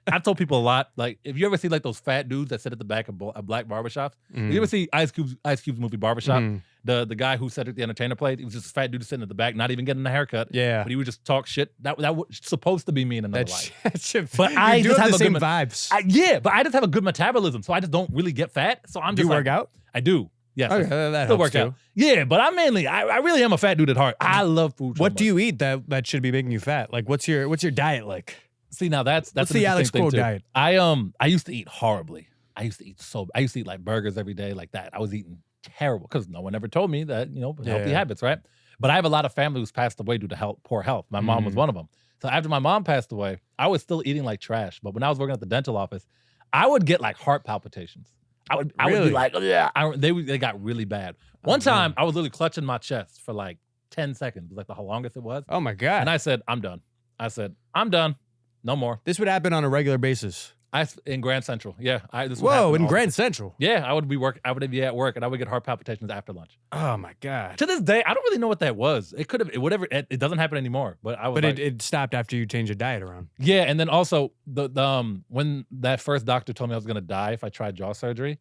I've told people a lot. Like, if you ever see like those fat dudes that sit at the back of black barbershops, you ever see Ice Cube's movie Barbershop? The guy who Cedric the Entertainer played, he was just a fat dude sitting at the back, not even getting a haircut. Yeah. But he would just talk shit. That was supposed to be me in another life. But you I do just have have the a same good vibes. but I just have a good metabolism, so I just don't really get fat. So I'm do just you like, work out? I do. Yes. Okay, that Still helps work out. too. Yeah, but I really am a fat dude at heart. I love food. so What do much. you eat that should be making you fat? Like, what's your diet like? See, now that's What's an the interesting Alex thing Quow too. diet? I used to eat horribly. I used to eat like burgers every day like that. I was eating terrible because no one ever told me that, healthy Yeah. habits, right? But I have a lot of family who's passed away due to poor health. My mom was one of them. So after my mom passed away, I was still eating like trash. But when I was working at the dental office, I would get like heart palpitations. I would Really? be like, yeah. They got really bad. One time I was literally clutching my chest for like 10 seconds. It was like the longest it was. Oh my God. And I said, I'm done. I'm done. No more. This would happen on a regular basis. In Grand Central. Yeah. This would Whoa, happen in all- Grand Central. Yeah, I would be at work and I would get heart palpitations after lunch. Oh my God. To this day, I don't really know what that was. It could have, whatever. It doesn't happen anymore. But I was But like, it stopped after you changed your diet around. yeah. And then also when that first doctor told me I was gonna die if I tried jaw surgery,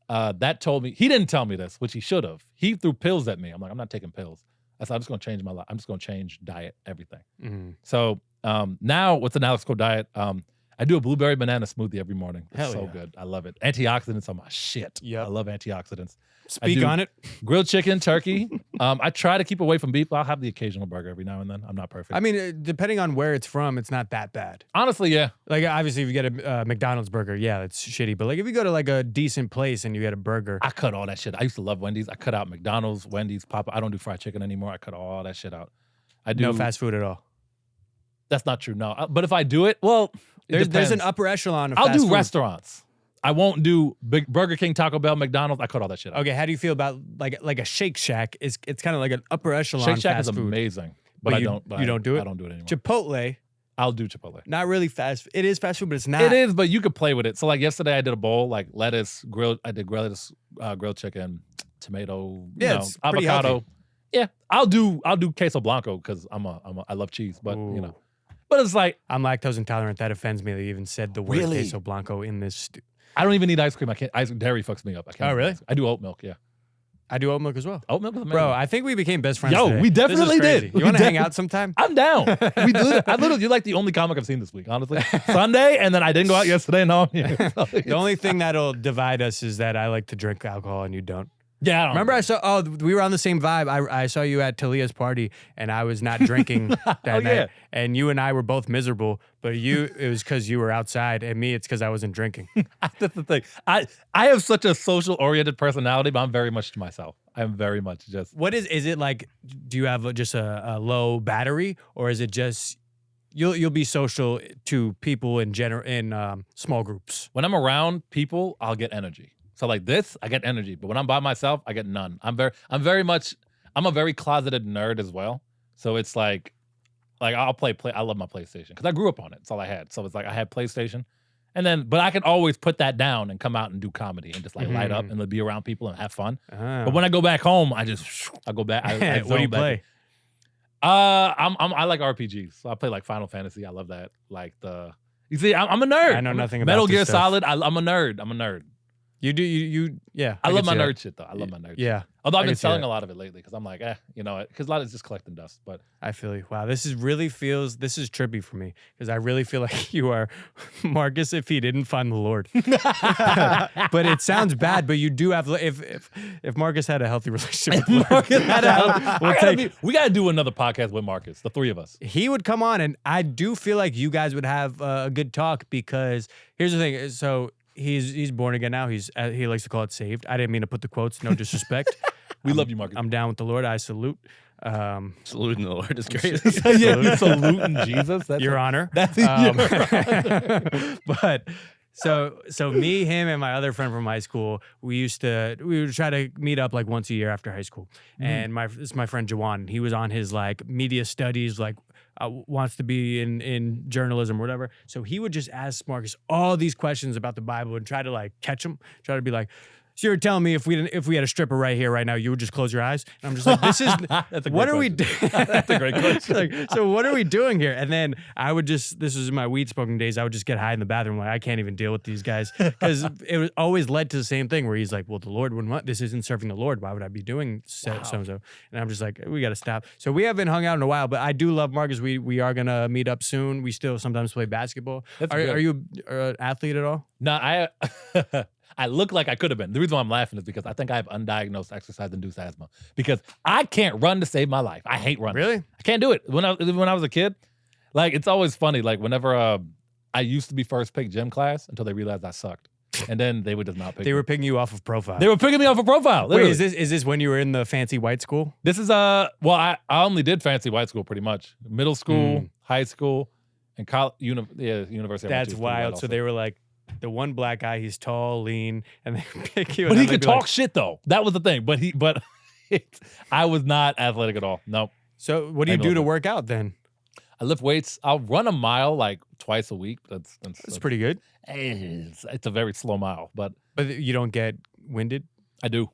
that told me he didn't tell me this, which he should have. He threw pills at me. I'm like, I'm not taking pills. I said, I'm just gonna change my life. I'm just gonna change diet, everything. Mm-hmm. So now what's an Alex Quow diet? I do a blueberry banana smoothie every morning. It's Hell so yeah. good. I love it. Antioxidants are my shit. Yep. I love antioxidants. Speak do- on it. Grilled chicken, turkey. I try to keep away from beef. I'll have the occasional burger every now and then. I'm not perfect. I mean, depending on where it's from, it's not that bad. Honestly, yeah. Like, obviously, if you get a McDonald's burger, yeah, it's shitty. But like, if you go to like a decent place and you get a burger, I cut all that shit. I used to love Wendy's. I cut out McDonald's, Wendy's, Papa. I don't do fried chicken anymore. I cut all that shit out. I do no fast food at all. That's not true. No, but if I do it, well, it There's an depends. upper echelon of I'll fast do food. restaurants. I won't do big Burger King, Taco Bell, McDonald's. I cut all that shit out. Okay, how do you feel about like a Shake Shack? It's kind of like an upper echelon Shake Shack fast is food. amazing, But but I you- don't. you don't do it? I don't do it anymore. Chipotle, I'll do Chipotle. not really fast. It is fast food, but it's not. It is, but you could play with it. So like yesterday, I did a bowl like lettuce, grilled. I did lettuce, grilled chicken, tomato, Yeah, it's pretty avocado. healthy. Yeah, I'll do queso blanco because I love cheese, but Ooh. but it's like I'm lactose intolerant. That offends me. They even said the word Really? queso blanco in this. I don't even need ice cream. I can't. Dairy fucks me up. I can't. Oh, do really? ice cream. I do oat milk. Yeah, I do oat milk as well. oat milk is amazing. Bro, I think we became best friends. Yo, today. we This is definitely did. crazy. We You want to hang def- out sometime? I'm down. You're like the only comic I've seen this week, honestly. Sunday, and then I didn't go out yesterday. No, I'm here. The only thing that'll divide us is that I like to drink alcohol and you don't. Yeah, I don't Remember, I saw. Oh, we were on the same vibe. I saw you at Talia's party, and I was not drinking that Oh, night. yeah. And you and I were both miserable. But it was because you were outside, and me, it's because I wasn't drinking. That's the thing. I have such a social oriented personality, but I'm very much to myself. I'm very much just. What is it like? Do you have just a low battery, or is it just you'll be social to people in small groups? When I'm around people, I'll get energy. So like this, I get energy. But when I'm by myself, I get none. I'm a very closeted nerd as well. So it's like I'll play. I love my PlayStation because I grew up on it. It's all I had. So it's like I had PlayStation, but I can always put that down and come out and do comedy and just like light up and be around people and have fun. But when I go back home, I go back. I what do you zone back. play? I like RPGs. So I play like Final Fantasy. I love that. Like You see, I'm a nerd. I know nothing about Metal this Gear stuff. Solid. I'm a nerd. I'm a nerd. You do you yeah. I can love my see that. nerd shit though. I love my nerd shit. Yeah. Although I I've can been see selling that. a lot of it lately because I'm like, you know, because a lot is just collecting dust. But I feel you. Wow, this is trippy for me because I really feel like you are Marcus if he didn't find the Lord. But it sounds bad. But you do have if Marcus had a healthy relationship with Marcus had a we gotta do another podcast with Marcus, the three of us. he would come on, and I do feel like you guys would have a good talk because here's the thing. So he's born again now. He likes to call it saved. I didn't mean to put the quotes. No disrespect. We love you, Marcus. I'm down with the Lord. I salute. Saluting the Lord is great. Yeah, you saluting Jesus. That's Your Honor. That's But so me, him, and my other friend from high school, we would try to meet up like once a year after high school. And this is my friend Jawan. He was on his like media studies, like wants to be in journalism or whatever. So he would just ask Marcus all these questions about the Bible and try to like catch him, try to be like, so you're telling me if we had a stripper right here, right now, you would just close your eyes? And I'm just like, this is what are we doing? That's a great question. Like, so what are we doing here? And then I would just, this was in my weed smoking days, I would just get high in the bathroom. Like, I can't even deal with these guys. Because it was always led to the same thing where he's like, well, the Lord wouldn't want, this isn't serving the Lord. Why would I be doing so-and-so? And I'm just like, we got to stop. So we haven't hung out in a while, but I do love Marcus. We are going to meet up soon. We still sometimes play basketball. Are you an athlete at all? No, I look like I could have been. The reason why I'm laughing is because I think I have undiagnosed exercise-induced asthma because I can't run to save my life. I hate running. Really? I can't do it. When I was a kid, like it's always funny. Like whenever I used to be first pick gym class until they realized I sucked, and then they would just not pick. They me. were picking you off of profile. They were picking me off a profile. Wait, Literally. is this when you were in the fancy white school? This is well, I only did fancy white school pretty much. Middle school, high school, and college. University. I went That's to was pretty wild. also. So they were like, the one black guy, he's tall, lean, and they pick you. But and he then could they'd be talk like, shit though. That was the thing. But I was not athletic at all. Nope. So what do you do to work out then? I lift weights. I'll run a mile like twice a week. That's pretty good. It's a very slow mile, but But you don't get winded? I do.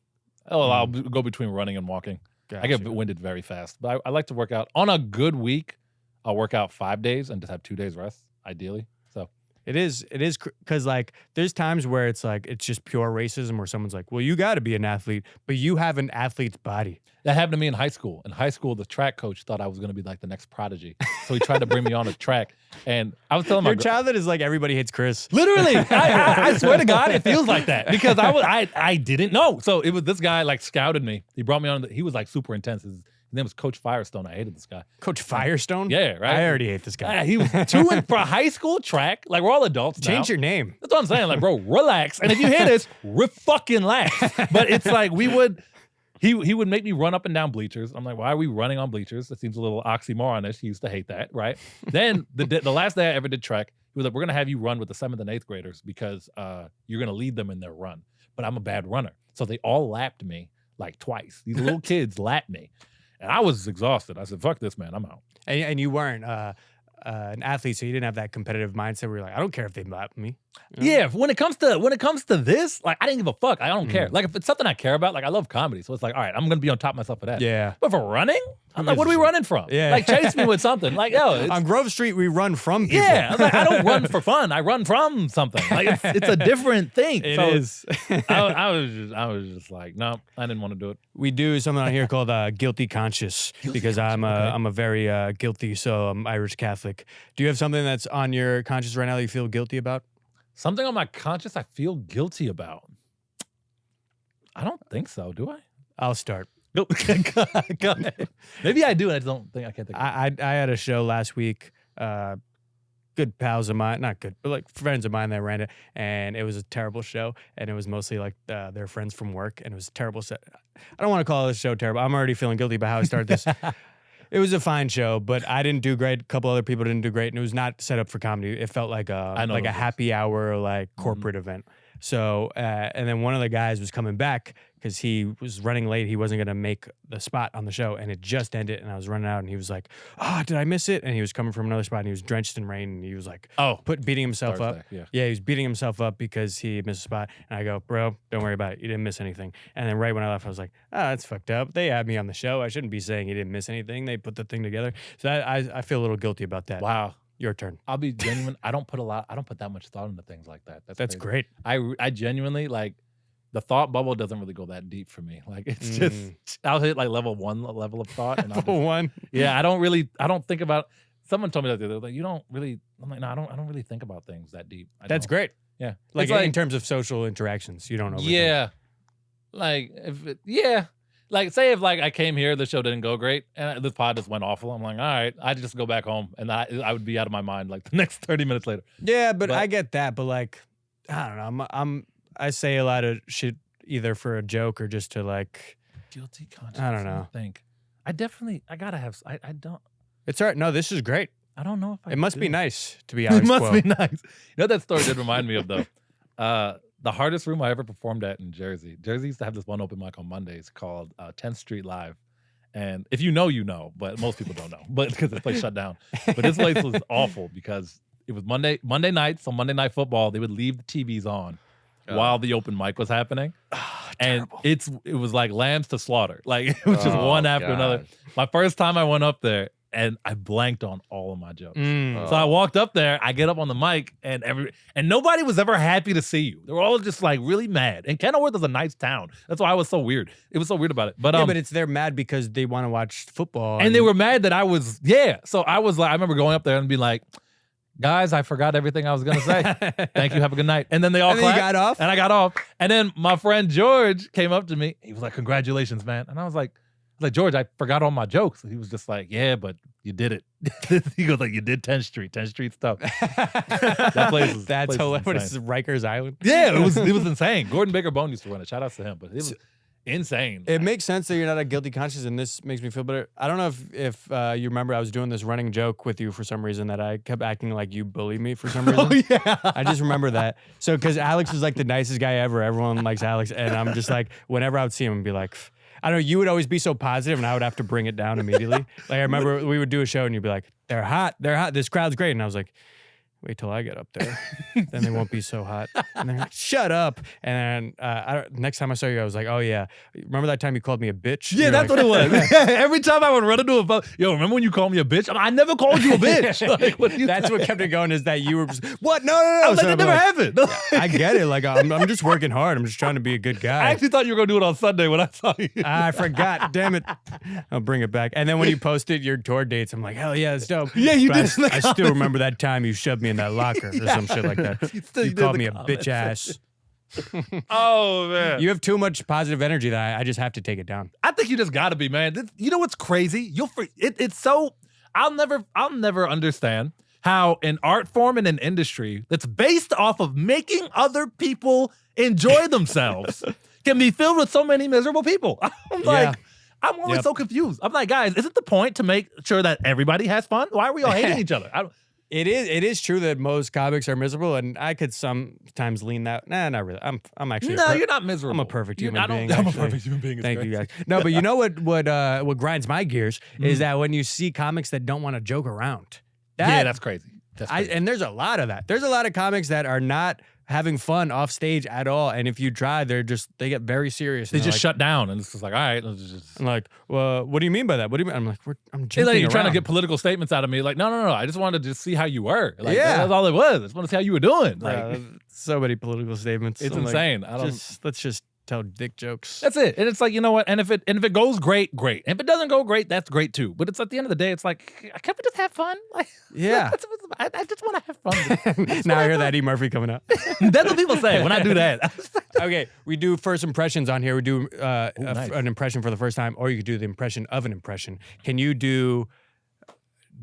Oh, I'll go between running and walking. I get Gotcha. winded very fast, but I like to work out. On a good week, I'll work out 5 days and just have 2 days rest, ideally. So It is because like there's times where it's like it's just pure racism where someone's like, well, you got to be an athlete, but you have an athlete's body. that happened to me in high school. In high school, the track coach thought I was going to be like the next prodigy, so he tried to bring me on a track. And I was telling my Your childhood is like everybody hates Chris. literally, I swear to God, it feels like that because I didn't know. So it was this guy like scouted me. He brought me on. He was like super intense. His name was Coach Firestone. I hated this guy. Coach Firestone? Yeah, right. I already hate this guy. He was doing for high school track. Like we're all adults now. Change your name. That's what I'm saying. Like, bro, relax. And if you hear this, fucking laugh. But it's like he would make me run up and down bleachers. I'm like, why are we running on bleachers? That seems a little oxymoronish. He used to hate that, right? Then the last day I ever did track, he was like, we're gonna have you run with the 7th and 8th graders because you're gonna lead them in their run. But I'm a bad runner. So they all lapped me like twice. These little kids lapped me. And I was exhausted. I said, fuck this, man. I'm out. And you weren't an athlete, so you didn't have that competitive mindset where you're like, I don't care if they lap me. You know? Yeah, when it comes to this, like I didn't give a fuck. I don't care. Like if it's something I care about, like I love comedy, so it's like, all right, I'm gonna be on top of myself for that. Yeah. But for running, I'm like, gives what are a we shit? running from? Yeah. Like chase me with something. Like yo, it's, On Grove Street, we run from people. yeah. I was like, I don't run for fun. I run from something. Like it's a different thing. It So is. I was just like, no, I didn't want to do it. We do something on here called guilty conscious because I'm a very guilty, so I'm Irish Catholic. Do you have something that's on your conscience right now that you feel guilty about? Something on my conscience I feel guilty about. I don't think so. Do I? I'll start. Go ahead. Maybe I do. And I don't think I can't think. I had a show last week. Good pals of mine, not good, but like friends of mine that ran it, and it was a terrible show. And it was mostly like their friends from work, and it was a terrible set. I don't want to call this show terrible. I'm already feeling guilty about how I started this. It was a fine show, but I didn't do great. A couple other people didn't do great, and it was not set up for comedy. It felt like a happy hour, like corporate event. So, and then one of the guys was coming back because he was running late. He wasn't going to make the spot on the show, and it just ended, and I was running out, and he was like, oh, did I miss it? And he was coming from another spot, and he was drenched in rain, and he was like, beating himself up. Thursday, Yeah, he was beating himself up because he missed a spot. And I go, bro, don't worry about it. You didn't miss anything. And then right when I left, I was like, that's fucked up. They had me on the show. I shouldn't be saying he didn't miss anything. They put the thing together. So I feel a little guilty about that. Wow. Your turn. I'll be genuine. I don't put that much thought into things like that. That's crazy. great. I genuinely like the thought bubble doesn't really go that deep for me. Like it's just I'll hit like level 1 level of thought. And Level 1. Yeah, I don't think about. Someone told me that the other day. Like, you don't really. I'm like, no, I don't really think about things that deep. That's great. Yeah, Like, it's in terms of social interactions, you don't overthink. Yeah, like like say if like I came here, the show didn't go great, and this pod just went awful. I'm like, all right, I just go back home, and I would be out of my mind like the next 30 minutes later. Yeah, but I get that. But like, I don't know. I say a lot of shit either for a joke or just to like Guilty conscience. I don't know. I gotta have. I don't. It's all right. No, this is great. I don't know if I. It must do. be nice to be It Alex must Quow. be nice. You know what that story did remind me of though. The hardest room I ever performed at in Jersey. Jersey used to have this one open mic on Mondays called 10th Street Live. And if you know, but most people don't know, but because this place shut down. But this place was awful because it was Monday nights, so Monday Night Football, they would leave the TVs on while the open mic was happening. And it was like lambs to slaughter. Like it was just one after another. My first time I went up there, and I blanked on all of my jokes. So I walked up there, I get up on the mic, and nobody was ever happy to see you. They were all just like really mad. And Kenilworth is a nice town. That's why I was so weird. It was so weird about it. But yeah, but they're mad because they want to watch football. And they were mad that I was, So I was like, I remember going up there and being like, guys, I forgot everything I was gonna say. Thank you, have a good night. And then they all clapped. You got off? And I got off. And then my friend George came up to me. He was like, congratulations, man. And I was like, George, I forgot all my jokes. He was just like, yeah, but you did it. He goes like, you did 10th Street. 10th Street's tough. That place is That's hilarious. What insane. is this, Rikers Island? Yeah, it was insane. Gordon Baker Bone used to run it. Shout outs to him, but it was insane. It makes sense that you're not a guilty conscience, and this makes me feel better. I don't know if you remember I was doing this running joke with you for some reason that I kept acting like you bullied me for some reason. Oh, yeah. I just remember that. So, because Alex is like the nicest guy ever. Everyone likes Alex. And I'm just like, whenever I would see him, I'd be like, I don't know, you would always be so positive and I would have to bring it down immediately. Like, I remember we would do a show and you'd be like, they're hot. This crowd's great. And I was like, wait till I get up there. Then they won't be so hot. And they're like, shut up. And then next time I saw you, I was like, oh, yeah. Remember that time you called me a bitch? Yeah, You're that's like, what it was. Every time I would run into a phone, remember when you called me a bitch? I never called you a bitch. Like, what that's what kept it going is that you were just, what? No. I was like, So that I'd be never like, happened. I get it. Like, I'm just working hard. I'm just trying to be a good guy. I actually thought you were going to do it on Sunday when I saw you. I forgot. Damn it. I'll bring it back. And then when you posted your tour dates, I'm like, hell yeah, it's dope. Yeah, you But did. I still remember that time you shoved me in that locker or some shit like that. You called me a bitch ass. Oh, man. You have too much positive energy that I just have to take it down. I think you just got to be, man. You know what's crazy? It's so, I'll never understand how an art form in an industry that's based off of making other people enjoy themselves can be filled with so many miserable people. I'm like, I'm always so confused. I'm like, guys, isn't the point to make sure that everybody has fun? Why are we all hating each other? It is true that most comics are miserable, and I could sometimes lean that. Nah, not really. I'm actually you're not miserable. I'm a perfect human being. I'm a actually. perfect human being. It's Thank great. you guys. No, but you know what grinds my gears is that when you see comics that don't want to joke around. That's crazy. And there's a lot of that. There's a lot of comics that are not having fun off stage at all, and if you try, they get very serious. They just shut down, and it's just like, all right. I'm like, well, what do you mean by that? What do you mean? I'm like, I'm It's joking like you're trying to around. get political statements out of me. Like, no. I just wanted to just see how you were. Like, that's all it was. I just want to see how you were doing. Like, so many political statements. it's I'm like, insane. let's just tell dick jokes. That's it. And it's like, you know what? And if it goes great, great. And if it doesn't go great, that's great too. But it's at the end of the day, it's like, can't we just have fun? Like, Yeah. I just want to have fun. Now I hear that Eddie Murphy coming up. That's what people say when I do that. Okay, we do first impressions on here. We do nice. an impression for the first time, or you could do the impression of an impression. Can you do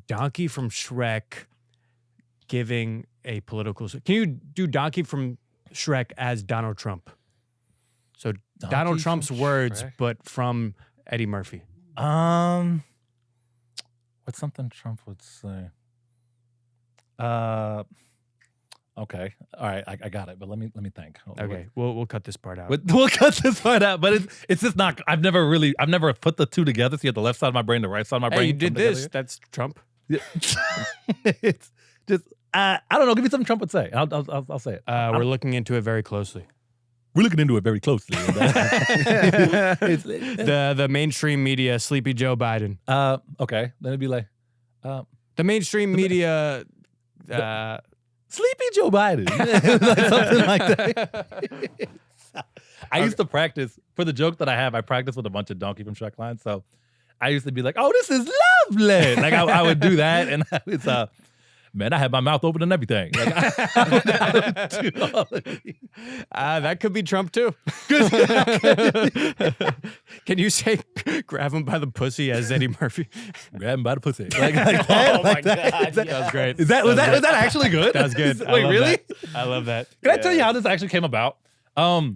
Donkey from Shrek giving a political? Can you do Donkey from Shrek as Donald Trump? So Donald Trump's from words, Shrek? but from Eddie Murphy. What's something Trump would say? Okay. All right. I got it. But let me think. Okay, we'll cut this part out. We'll cut this part out. But it's just not. I've never put the two together. So you have the left side of my brain, the right side of my brain. Hey, you did come this. together. That's Trump. Yeah. It's just. I don't know. Give me something Trump would say. I'll say it. We're looking into it very closely. We're looking into it very closely. The mainstream media, Sleepy Joe Biden. Okay. Then it'd be like. The mainstream media Sleepy Joe Biden. Like something like that. I used to practice, for the joke that I have, I practice with a bunch of Donkey from Shrek lines. So I used to be like, oh, this is lovely. Like I would do that. And it's, man, I had my mouth open and everything. Like, I would do all of these. That could be Trump too. Can you say grab him by the pussy as Eddie Murphy? Grab him by the pussy. Like that. Oh my God. That was great. Was that actually good? That was good. Wait, really? I love that. Can I tell you how this actually came about? I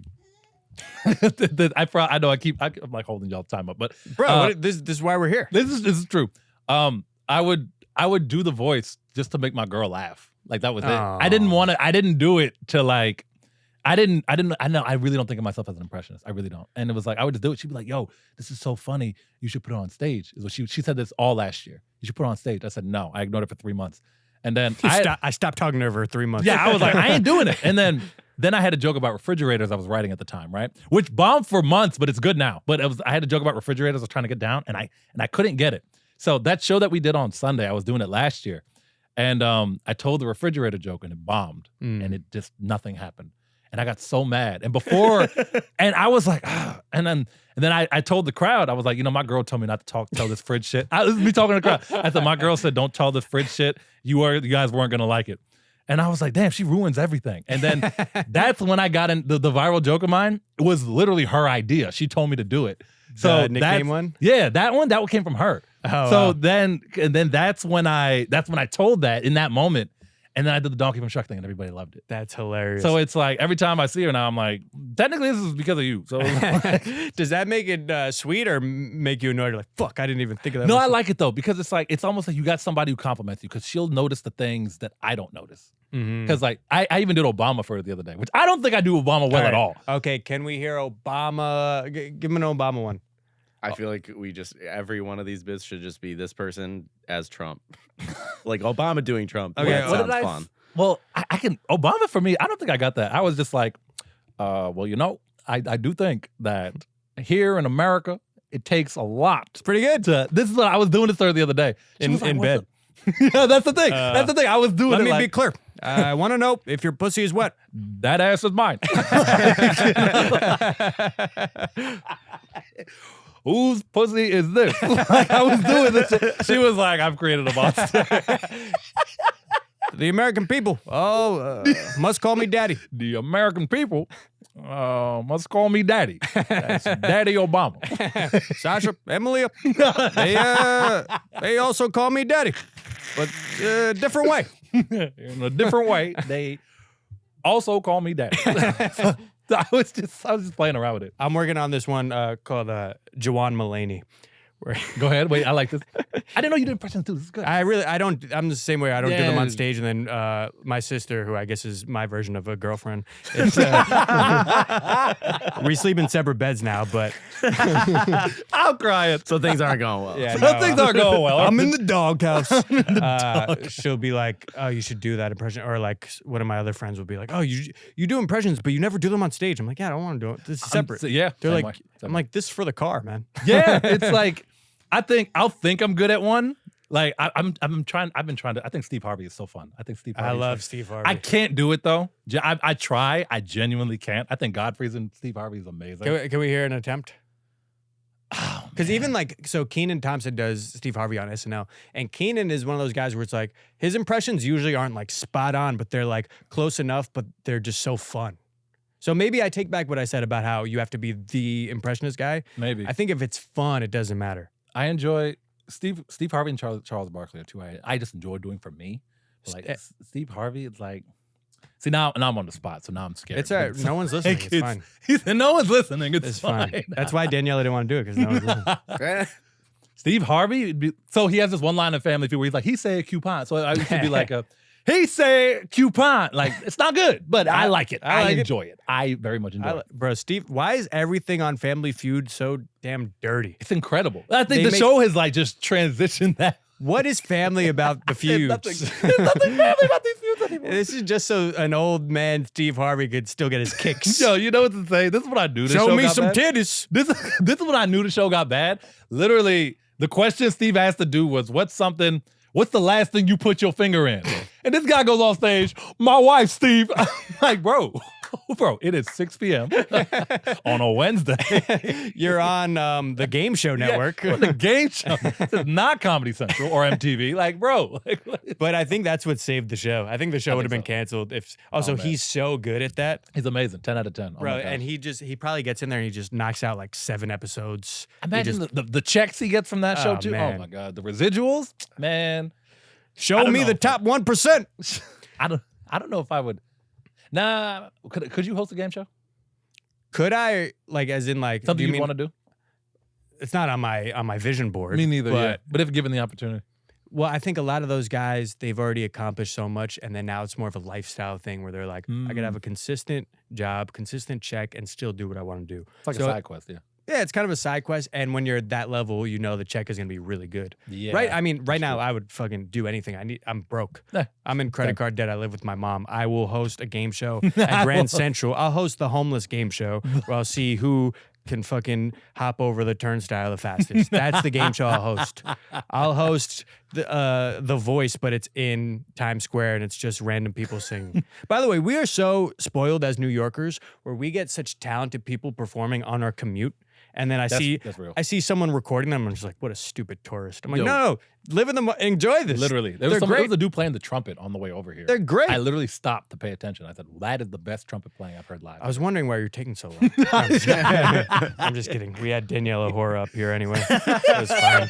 know I'm like holding y'all time up, but Bro, this is why we're here. This is true. I would do the voice just to make my girl laugh. Like that was it. I didn't do it to like, I really don't think of myself as an impressionist. I really don't. And it was like, I would just do it. She'd be like, yo, this is so funny. You should put it on stage. Is what she said this all last year. You should put it on stage. I said, no. I ignored it for 3 months. And then I stopped talking to her for 3 months. Yeah, I was like, I ain't doing it. And then I had a joke about refrigerators I was writing at the time, right? Which bombed for months, but it's good now. But I had a joke about refrigerators I was trying to get down, and I couldn't get it. So that show that we did on Sunday, I was doing it last year. And I told the refrigerator joke and it bombed. And it just, nothing happened. And I got so mad. And before, and I was like, and then I told the crowd, I was like, my girl told me not to tell this fridge shit. This is me talking to the crowd. I said, my girl said, don't tell this fridge shit. You guys weren't going to like it. And I was like, damn, she ruins everything. And then that's when I got in the viral joke of mine. It was literally her idea. She told me to do it. So the nickname one? Yeah, that one came from her. Oh, so wow. then that's when I told that in that moment. And then I did the Donkey from Shrek thing and everybody loved it. That's hilarious. So it's like every time I see her now, I'm like, technically this is because of you. So does that make it sweet or make you annoyed? You're like, fuck, I didn't even think of that. No, I like it though, because it's almost like you got somebody who compliments you, because she'll notice the things that I don't notice. Because like I even did Obama for her the other day, which I don't think I do Obama well at all. Okay, can we hear Obama? Give him an Obama one. I feel like every one of these bits should just be this person as Trump. Like Obama doing Trump. Okay, Yeah, what sounds did I fun. Well, I can, Obama for me, I don't think I got that. I was just like, well, I do think that here in America, it takes a lot. It's pretty good. This is what I was doing this to her the other day. She was like, in "What's bed. up?" Yeah, that's the thing. That's the thing. I was doing Let it me like, be clear. I want to know if your pussy is wet. that ass is mine. Whose pussy is this? Like I was doing this. She was like, I've created a monster. The American people, must call me daddy. The American people must call me daddy. That's Daddy Obama. Sasha, Emilia, they also call me daddy, but different way. In a different way, they also call me daddy. So I was just playing around with it. I'm working on this one called Jawan Mulaney. Go ahead. Wait, I like this. I didn't know you did impressions too. This is good. I'm the same way. I don't do them Yeah. on stage. And then my sister, who I guess is my version of a girlfriend, we sleep in separate beds now, but I'm crying. So things aren't going well. yeah, Some things aren't going well. I'm in the doghouse. She'll be like, "Oh, you should do that impression," or like one of my other friends will be like, "Oh, you do impressions, but you never do them on stage." I'm like, "Yeah, I don't want to do it. This is separate." Yeah. They're same like, way. I'm like, "This is for the car, man." Yeah, it's like I'll think I'm good at one. Like I've been trying to. I think Steve Harvey is so fun. I think Steve Harvey. I is love fun. Steve Harvey. I can't do it though. I try. I genuinely can't. I think Godfrey's and Steve Harvey is amazing. Can we hear an attempt? Oh, Because even like, so Keenan Thompson does Steve Harvey on SNL, and Keenan is one of those guys where it's like his impressions usually aren't like spot on, but they're like close enough, but they're just so fun. So maybe I take back what I said about how you have to be the impressionist guy. Maybe. I think if it's fun, it doesn't matter. I enjoy Steve Harvey and Charles Barkley are two I just enjoy doing for me. But like Steve Harvey, it's like, see now I'm on the spot, so now I'm scared. It's all right. No one's listening. It's fine. He said no one's listening. It's Fine. fine. That's why Daniela didn't want to do it, because no one's listening. Steve Harvey, so he has this one line in Family Feud where he's like, he say a coupon. So I used to be like he say coupon. Like, it's not good, but I like it. I enjoy it. I very much enjoy it. Bro, Steve, why is everything on Family Feud so damn dirty? It's incredible. I think the show has like just transitioned that. What is family about the feuds? There's nothing family about these feuds anymore. This is just so an old man Steve Harvey could still get his kicks. Yo, you know what to say? This is what I do. Show me some titties. This is when I knew the show got bad. Literally, the question Steve asked to do was, what's something What's the last thing you put your finger in? And this guy goes on stage, my wife, Steve. I'm like, bro, it is 6 p.m. on a Wednesday. You're on the Game Show Network. Yeah, the game show. This is not Comedy Central or MTV. Like, bro. But I think that's what saved the show. I think the show would have been canceled if. Also, man. he's so good at that, He's amazing. 10 out of 10. bro. And he probably gets in there and he just knocks out like 7 episodes. Imagine the checks he gets from that show, too. man. Oh, my God. The residuals, man. Show me the top 1%. I don't know if I would. Nah. Could you host a game show? Could I, like, as in, like, Something do you mean- want to do? It's not on my vision board. Me neither, But, yeah. But if given the opportunity. well, I think a lot of those guys, they've already accomplished so much, and then now it's more of a lifestyle thing where they're like, I could have a consistent job, consistent check, and still do what I want to do. It's like So- a side quest, yeah. Yeah, it's kind of a side quest, and when you're at that level, you know the check is gonna be really good. Yeah. Right? I mean, right now I would fucking do anything. I'm broke. Yeah. I'm in credit card debt. I live with my mom. I will host a game show at Grand Central. I'll host the homeless game show where I'll see who can fucking hop over the turnstile the fastest. That's the game show I'll host. I'll host the Voice, but it's in Times Square and it's just random people singing. By the way, we are so spoiled as New Yorkers where we get such talented people performing on our commute. And then That's real. I see someone recording them and I'm just like, what a stupid tourist. I'm like, Yo. no, live in Literally. enjoy this. There was great. a dude playing the trumpet on the way over here. They're great. I literally stopped to pay attention. I said, that is the best trumpet playing I've heard live. I was wondering why you're taking so long. No, I'm just kidding. We had Daniela Mora up here anyway. It's fine.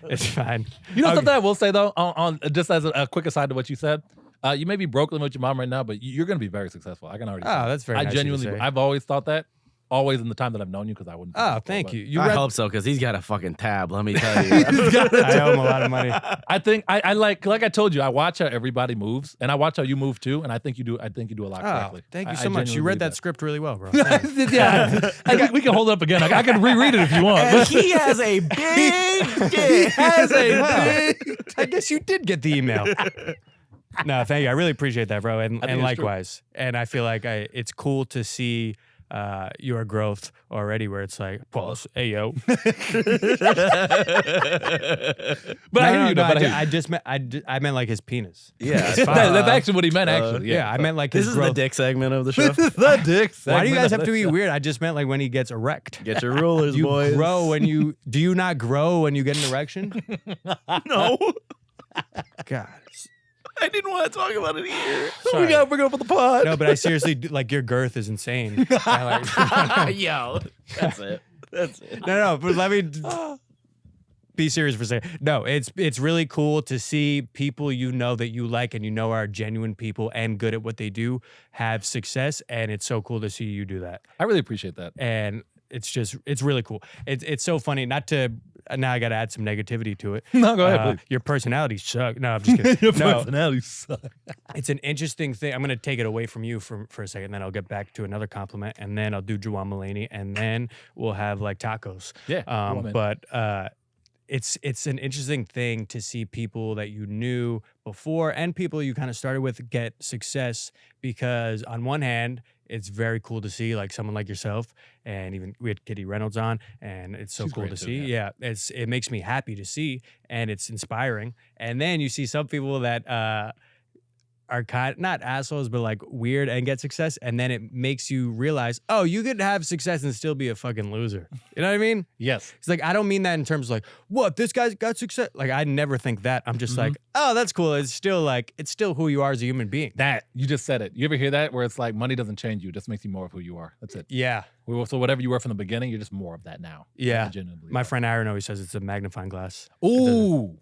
It's fine. You know Okay. something I will say though, on just as a quick aside to what you said, you may be broke living with your mom right now, but you're going to be very successful. I can already. Oh, tell. that's very I nice of you to genuinely, say. I've always thought that. Always in the time that I've known you, because I wouldn't. Oh, thank you. You I read, hope so, because he's got a fucking tab. Let me tell you. I owe him a lot of money. I think I like I told you, I watch how everybody moves, and I watch how you move too, and I think you do. I think you do a lot Oh, correctly. thank you I so much. You genuinely read believe that script really well, bro. Yeah, we can hold it up again. I can reread it if you want. And he has a big dick. I guess you did get the email. No, thank you. I really appreciate that, bro. And it's true. likewise. And I feel like it's cool to see your growth already where it's like, pause, hey, yo. But I hear you. I meant like his penis. Yeah. It's fine. That's actually what he meant. Actually, Yeah, I meant like This his is growth. the dick segment of the show. the dick. Why do you segment guys of have to the be show. weird? I just meant like when he gets erect. Get your rulers, You boys. grow when you do you not grow when you get an erection? No. God. I didn't want to talk about it here. Sorry. We gotta bring it up on the pod. No, but I seriously like your girth is insane. Yo. That's it. That's it. No, but let me be serious for a second. No, it's really cool to see people you know that you like and you know are genuine people and good at what they do have success, and it's so cool to see you do that. I really appreciate that. And it's really cool. It's so funny. Not to now I got to add some negativity to it. No, go ahead, please. Your personality sucks. No, I'm just kidding. Your No, personality sucks. it's an interesting thing. I'm going to take it away from you for a second, then I'll get back to another compliment, and then I'll do Juwan Mulaney, and then we'll have like tacos. Yeah, go on, man. But it's an interesting thing to see people that you knew before and people you kind of started with get success, because on one hand, it's very cool to see like someone like yourself, and even we had Kitty Reynolds on, and it's so She's cool great to too, see. yeah. Yeah, it makes me happy to see, and it's inspiring. And then you see some people that are kind not assholes, but like weird and get success, and then it makes you realize, oh, you could have success and still be a fucking loser. You know what I mean? Yes. It's like I don't mean that in terms of like, what, this guy's got success. Like I never think that. I'm just like, oh, that's cool. It's still who you are as a human being. That you just said it. You ever hear that? Where it's like money doesn't change you; it just makes you more of who you are. That's it. Yeah. So whatever you were from the beginning, you're just more of that now. Yeah. I genuinely believe My that. friend Aaron always says it's a magnifying glass. Ooh,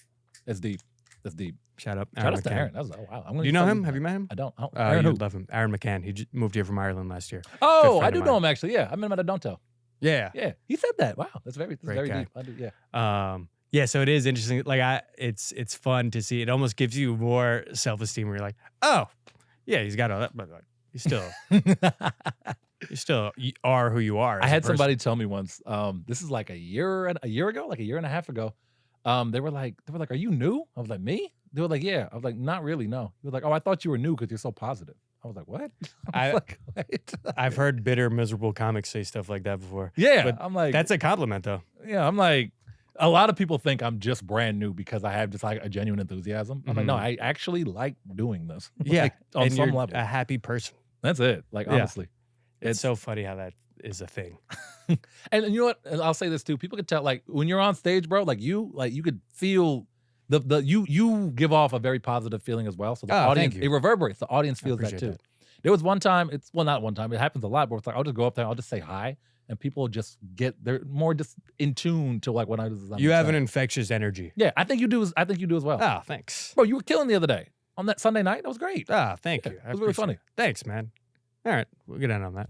that's deep. That's deep. Shout out Shout Aaron out to McCann. Aaron. That was wow. I'm Do you know him? Have you met him? I don't. Aaron You'd who? love him. Aaron McCann. He moved here from Ireland last year. Oh, friend I of do mine. know him actually. Yeah, I met him at a Don't Tell. Yeah. Yeah, he said that. Wow, that's very Great guy. deep. I do, yeah. Yeah, so it is interesting. Like it's fun to see. It almost gives you more self-esteem where you're like, oh, yeah, he's got all that, but like, you still are who you are. I as a had person. somebody tell me once. This is like a year ago, like a year and a half ago. They were like, "Are you new?" I was like, "Me?" They were like, "Yeah." I was like, "Not really, no." He was like, "Oh, I thought you were new because you're so positive." I was like, "What?" I was like, "What?" I've heard bitter, miserable comics say stuff like that before. Yeah, But I'm like, that's a compliment, though. yeah, I'm like, A lot of people think I'm just brand new because I have just like a genuine enthusiasm. I'm like, no, Mhm. I actually like doing this. Yeah, Like, on and some you're level. a happy person. That's it. Like, Yeah. honestly. It's so funny how that is a thing. And you know what? And I'll say this too. People can tell, like, when you're on stage, bro, like you could feel you give off a very positive feeling as well. So the Oh, audience, thank you. it reverberates. The audience I feels that appreciate too. that. There was one time, not one time, it happens a lot, but it's like I'll just go up there, I'll just say hi, and people just they're more just in tune to like what I was. You have an infectious energy. Yeah, I think you do as well. Oh, thanks. Bro, you were killing the other day on that Sunday night. That was great. Ah, thank Yeah, you. it was really appreciate funny. it. Thanks, man. All right, we'll get out on that.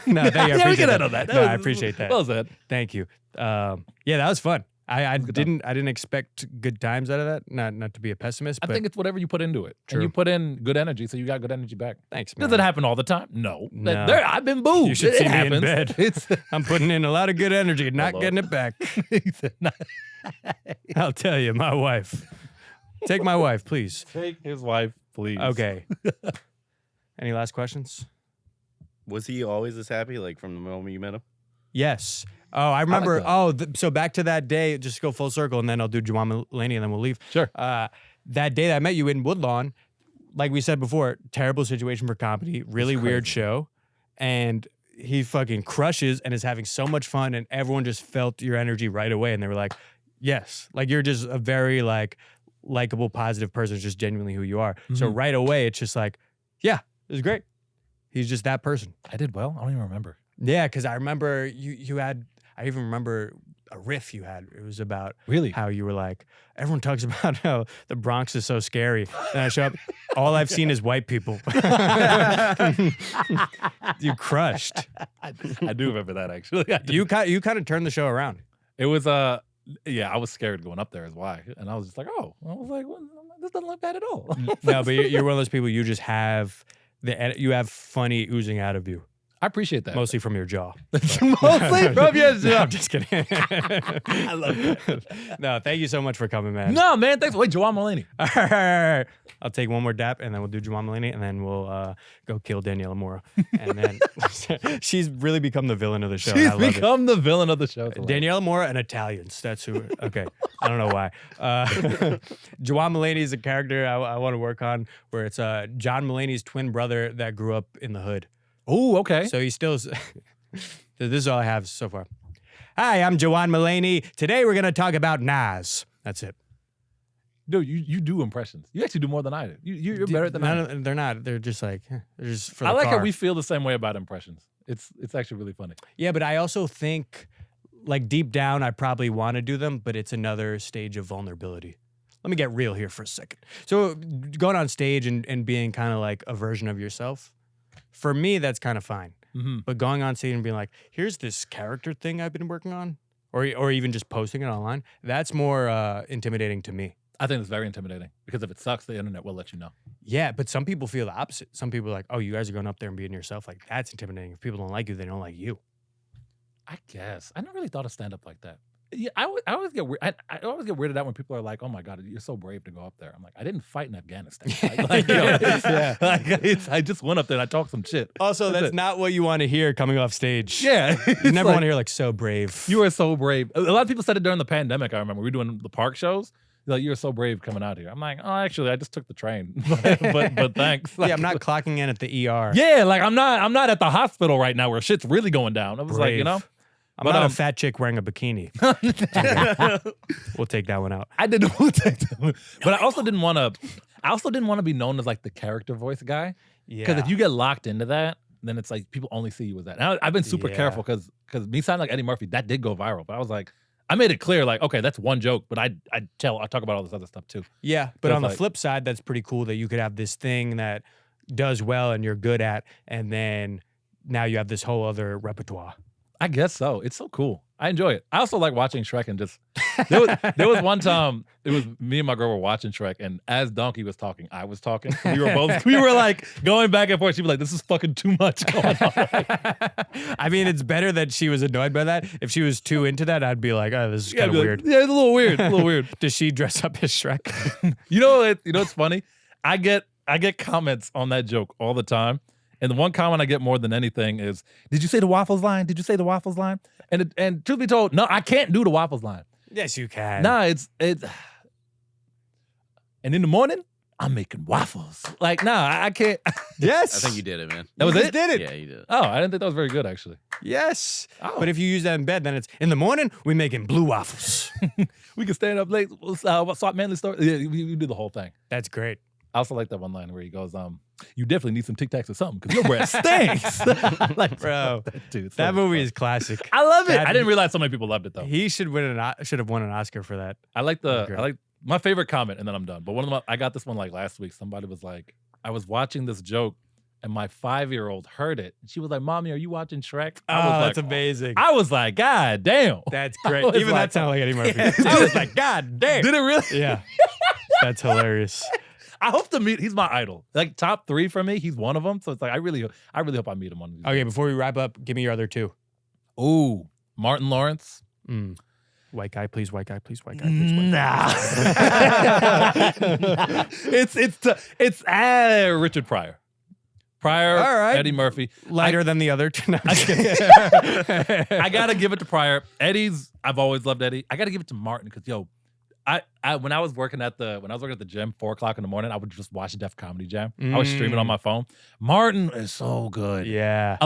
No, thank you. I Yeah, we appreciate can end on that. No, I was- appreciate that. Well said. Thank you. Yeah, that was fun. I was a good time. didn't expect good times out of that. Not to be a pessimist, I but think it's whatever you put into it. True. And you put in good energy, so you got good energy back. thanks, man. Does it happen all the time? No. No. I've been booed. You should It see me in happens. bed. It's I'm putting in a lot of good energy, not Hello. getting it back. He said, "Nah." I'll tell you, my wife. Take my wife, please. Take his wife, please. Okay. Any last questions? Was he always this happy, like from the moment you met him? Yes. Oh, I remember. that. So back to that day, just go full circle, and then I'll do Juwan Mulaney, and then we'll leave. Sure. That day that I met you in Woodlawn, like we said before, terrible situation for comedy, really weird show, and he fucking crushes and is having so much fun, and everyone just felt your energy right away, and they were like, "Yes, like you're just a very like likable, positive person, just genuinely who you are." So Mhm. right away, it's just like, yeah, it was great. He's just that person. I did well. I don't even remember. Yeah, because I remember you had. I even remember a riff you had. It was about Really? how you were like, everyone talks about how the Bronx is so scary. And I show up, all I've seen is white people. You crushed. I do remember that actually. I do. You kind of turned the show around. It was yeah, I was scared going up there is why. And I was just like, oh, I was like, well, this doesn't look bad at all. No, but you're one of those people, you just have you have funny oozing out of you, I appreciate that. mostly from your jaw. Mostly from your No, jaw. I'm just kidding. I love No, thank you so much for coming, man. No, man, thanks. Wait, Juwan Mulaney. I'll take one more dap, and then we'll do Juwan Mulaney, and then we'll go kill Daniela Mora. And then she's really become the villain of the show. and She's I love it. become the villain of the show. Daniela Mora and Italians. That's who. Okay, I don't know why. Juwan Mulaney is a character I want to work on, where it's John Mulaney's twin brother that grew up in the hood. Oh, okay. So he still. This is all I have so far. Hi, I'm Juwan Mulaney. Today we're gonna talk about Nas. That's it. Dude, you do impressions. You actually do more than I do. You're better than I am. They're not. They're just like. They're just for the I like car. how we feel the same way about impressions. It's actually really funny. Yeah, but I also think, like deep down, I probably want to do them, but it's another stage of vulnerability. Let me get real here for a second. So going on stage and being kind of like a version of yourself, for me, that's kind of fine. Mm-hmm. But going on stage and being like, here's this character thing I've been working on, or even just posting it online, that's more intimidating to me. I think it's very intimidating because if it sucks, the internet will let you know. Yeah, but some people feel the opposite. Some people are like, oh, you guys are going up there and being yourself. Like, that's intimidating. If people don't like you, they don't like you. I guess I never really thought of stand up like that. Yeah, I always get weird. I always get weirded out when people are like, "Oh my god, you're so brave to go up there." I'm like, I didn't fight in Afghanistan. I just went up there and I talked some shit. Also, that's it. not what you want to hear coming off stage. Yeah, You never want to hear like so brave. You are so brave. A lot of people said it during the pandemic. I remember we were doing the park shows. They're like, you're so brave coming out here. I'm like, oh, actually, I just took the train, but thanks. Yeah, I'm not clocking in at the ER. Yeah, like I'm not at the hospital right now where shit's really going down. I was like, you know. I'm But, not a fat chick wearing a bikini. We'll take that one out. I didn't want to take that, but I also didn't want to be known as like the character voice guy. Yeah. Because if you get locked into that, then it's like people only see you as that. And I've been super Yeah. careful because me sounding like Eddie Murphy, that did go viral. But I was like, I made it clear, like, okay, that's one joke, but I talk about all this other stuff too. Yeah, but So on the it's like- flip side, that's pretty cool that you could have this thing that does well and you're good at, and then now you have this whole other repertoire. I guess so. It's so cool. I enjoy it. I also like watching Shrek and just there was one time it was me and my girl were watching Shrek, and as Donkey was talking, I was talking. We were like going back and forth. She'd be like, "This is fucking too much going on." I mean, it's better that she was annoyed by that. If she was too into that, I'd be like, oh, this is Yeah, kind I'd of be weird. like, yeah, it's a little weird. A little weird. Does she dress up as Shrek? You know what's funny? I get comments on that joke all the time. And the one comment I get more than anything is, "Did you say the waffles line? Did you say the waffles line?" And truth be told, no, I can't do the waffles line. Yes, you can. Nah, it's. And in the morning, I'm making waffles. Like, nah, I can't. Yes. I think you did it, man. That was You it? just did it. Yeah, you did it. Oh, I didn't think that was very good, actually. Yes. Oh. But if you use that in bed, then it's in the morning, we making blue waffles. We can stand up late. Swap manly story. Yeah, we do the whole thing. That's great. I also like that one line where he goes, you definitely need some Tic Tacs or something because your breath stinks. Like, Bro, dude, that movie is classic. I love it. That- I didn't realize so many people loved it though. He should have won an Oscar for that. I like Great. my favorite comment, and then I'm done. But I got this one like last week. Somebody was like, I was watching this joke, and my 5-year-old heard it. She was like, "Mommy, are you watching Shrek?" I was That's amazing. I was like, God damn. That's I great. was Even like- that sounded like Eddie Murphy. I was like, God damn. Did it really? Yeah. That's hilarious. I hope to meet. He's my idol. Like top 3 for me. He's one of them. So it's like I really hope I meet him one of these. Okay, before we wrap up, give me your other two. Ooh, Martin Lawrence. White guy, please. White guy, please. White guy, please. White Nah. it's Richard Pryor. Pryor, All right. Eddie Murphy. Lighter than the other two. No, I'm just kidding. I gotta give it to Pryor. I've always loved Eddie. I gotta give it to Martin because when I was working at the gym, 4:00 in the morning, I would just watch Def Comedy Jam. I was streaming on my phone. Martin is so good. Yeah.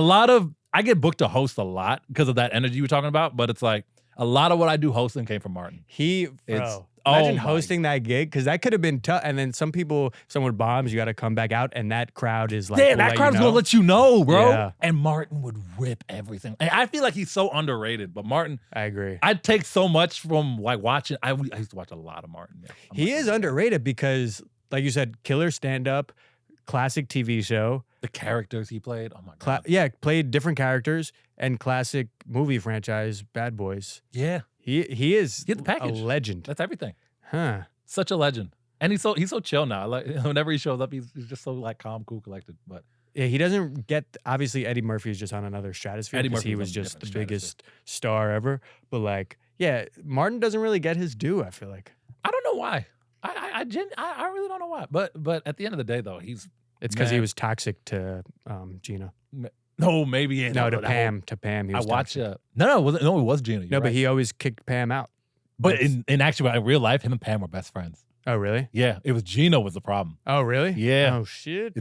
I get booked to host a lot because of that energy you were talking about, but it's like a lot of what I do hosting came from Martin. Imagine hosting that gig, because that could have been tough. And then someone bombs, you got to come back out, and that crowd is like, Yeah, that crowd's gonna let you know, bro. Yeah. And Martin would rip everything. And I feel like he's so underrated, but Martin, I agree. I'd take so much from like watching. I used to watch a lot of Martin. Yeah. He is underrated because, like you said, killer stand-up, classic TV show. The characters he played. Oh my god. Played different characters, and classic movie franchise, Bad Boys. Yeah, He is He had the package. a legend. that's everything. Huh. Such a legend. And he's so chill now. Like whenever he shows up, he's just so like calm, cool, collected. But Yeah, he doesn't get, obviously Eddie Murphy is just on another stratosphere Eddie because he Murphy's was on a just the different biggest star ever. But like, yeah, Martin doesn't really get his due, I feel like. I don't know why. I really don't know why. But at the end of the day, though, he's It's because he Man. was toxic to Gina. no maybe yeah, No, to that Pam. To Pam, he I was watch toxic. no, it was Gina. No, you're but right. he always kicked Pam out. But in actual in real life, him and Pam were best friends. Oh, really? Yeah, it was Gina was the problem. Oh, really? Yeah. Oh, shit.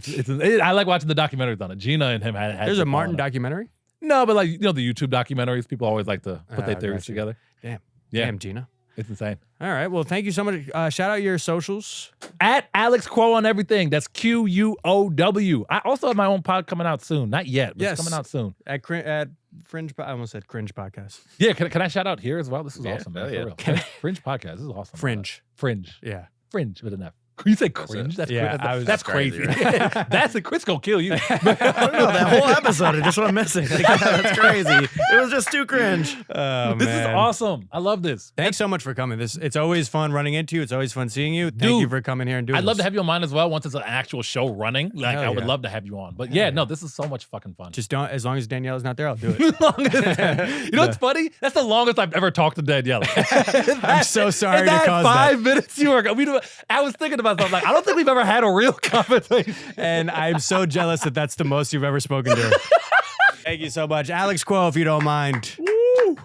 I like watching the documentaries on it. Gina and him had There's the a Martin falling out. documentary? No, but like the YouTube documentaries, people always like to put their I theories got you. together. Damn. Yeah. Damn, Gina. It's insane. All right. Well, thank you so much. Shout out your socials. At Alex Quow on everything. That's QUOW. I also have my own pod coming out soon. Not yet, but Yes. it's coming out soon. At Fringe, I almost said Cringe Podcast. Yeah, can I shout out here as well? This is awesome, man. hell For yeah. real. Fringe podcast. This is awesome. Fringe. Fringe. Yeah. Fringe with an F. You say cringe? That's Yeah, crazy. That's crazy. crazy, That's Chris gonna kill you. I don't know, that whole episode, it just went missing. Like, that's crazy. It was just too cringe. Oh, This is awesome. I love this. Thanks so much for coming. It's always fun running into you. It's always fun seeing you. Thank Dude, you for coming here and doing I'd love to this. have you on mine as well once it's an actual show running. Like Hell I would yeah. love to have you on. But yeah, no, this is so much fucking fun. Just don't, as long as Daniela's not there, I'll do it. Long as- you know what's funny? That's the longest I've ever talked to Daniela. I'm so sorry In to that cause 5 minutes you were. I was thinking about something like I don't think we've ever had a real conversation. And I'm so jealous that that's the most you've ever spoken to. Thank you so much. Alex Quow, if you don't mind. Woo.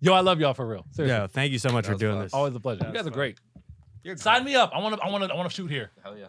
Yo, I love y'all for real. Seriously. Yeah, thank you so much for doing this. Always a pleasure. You guys are great. Sign me up. I want to shoot here. Hell yeah.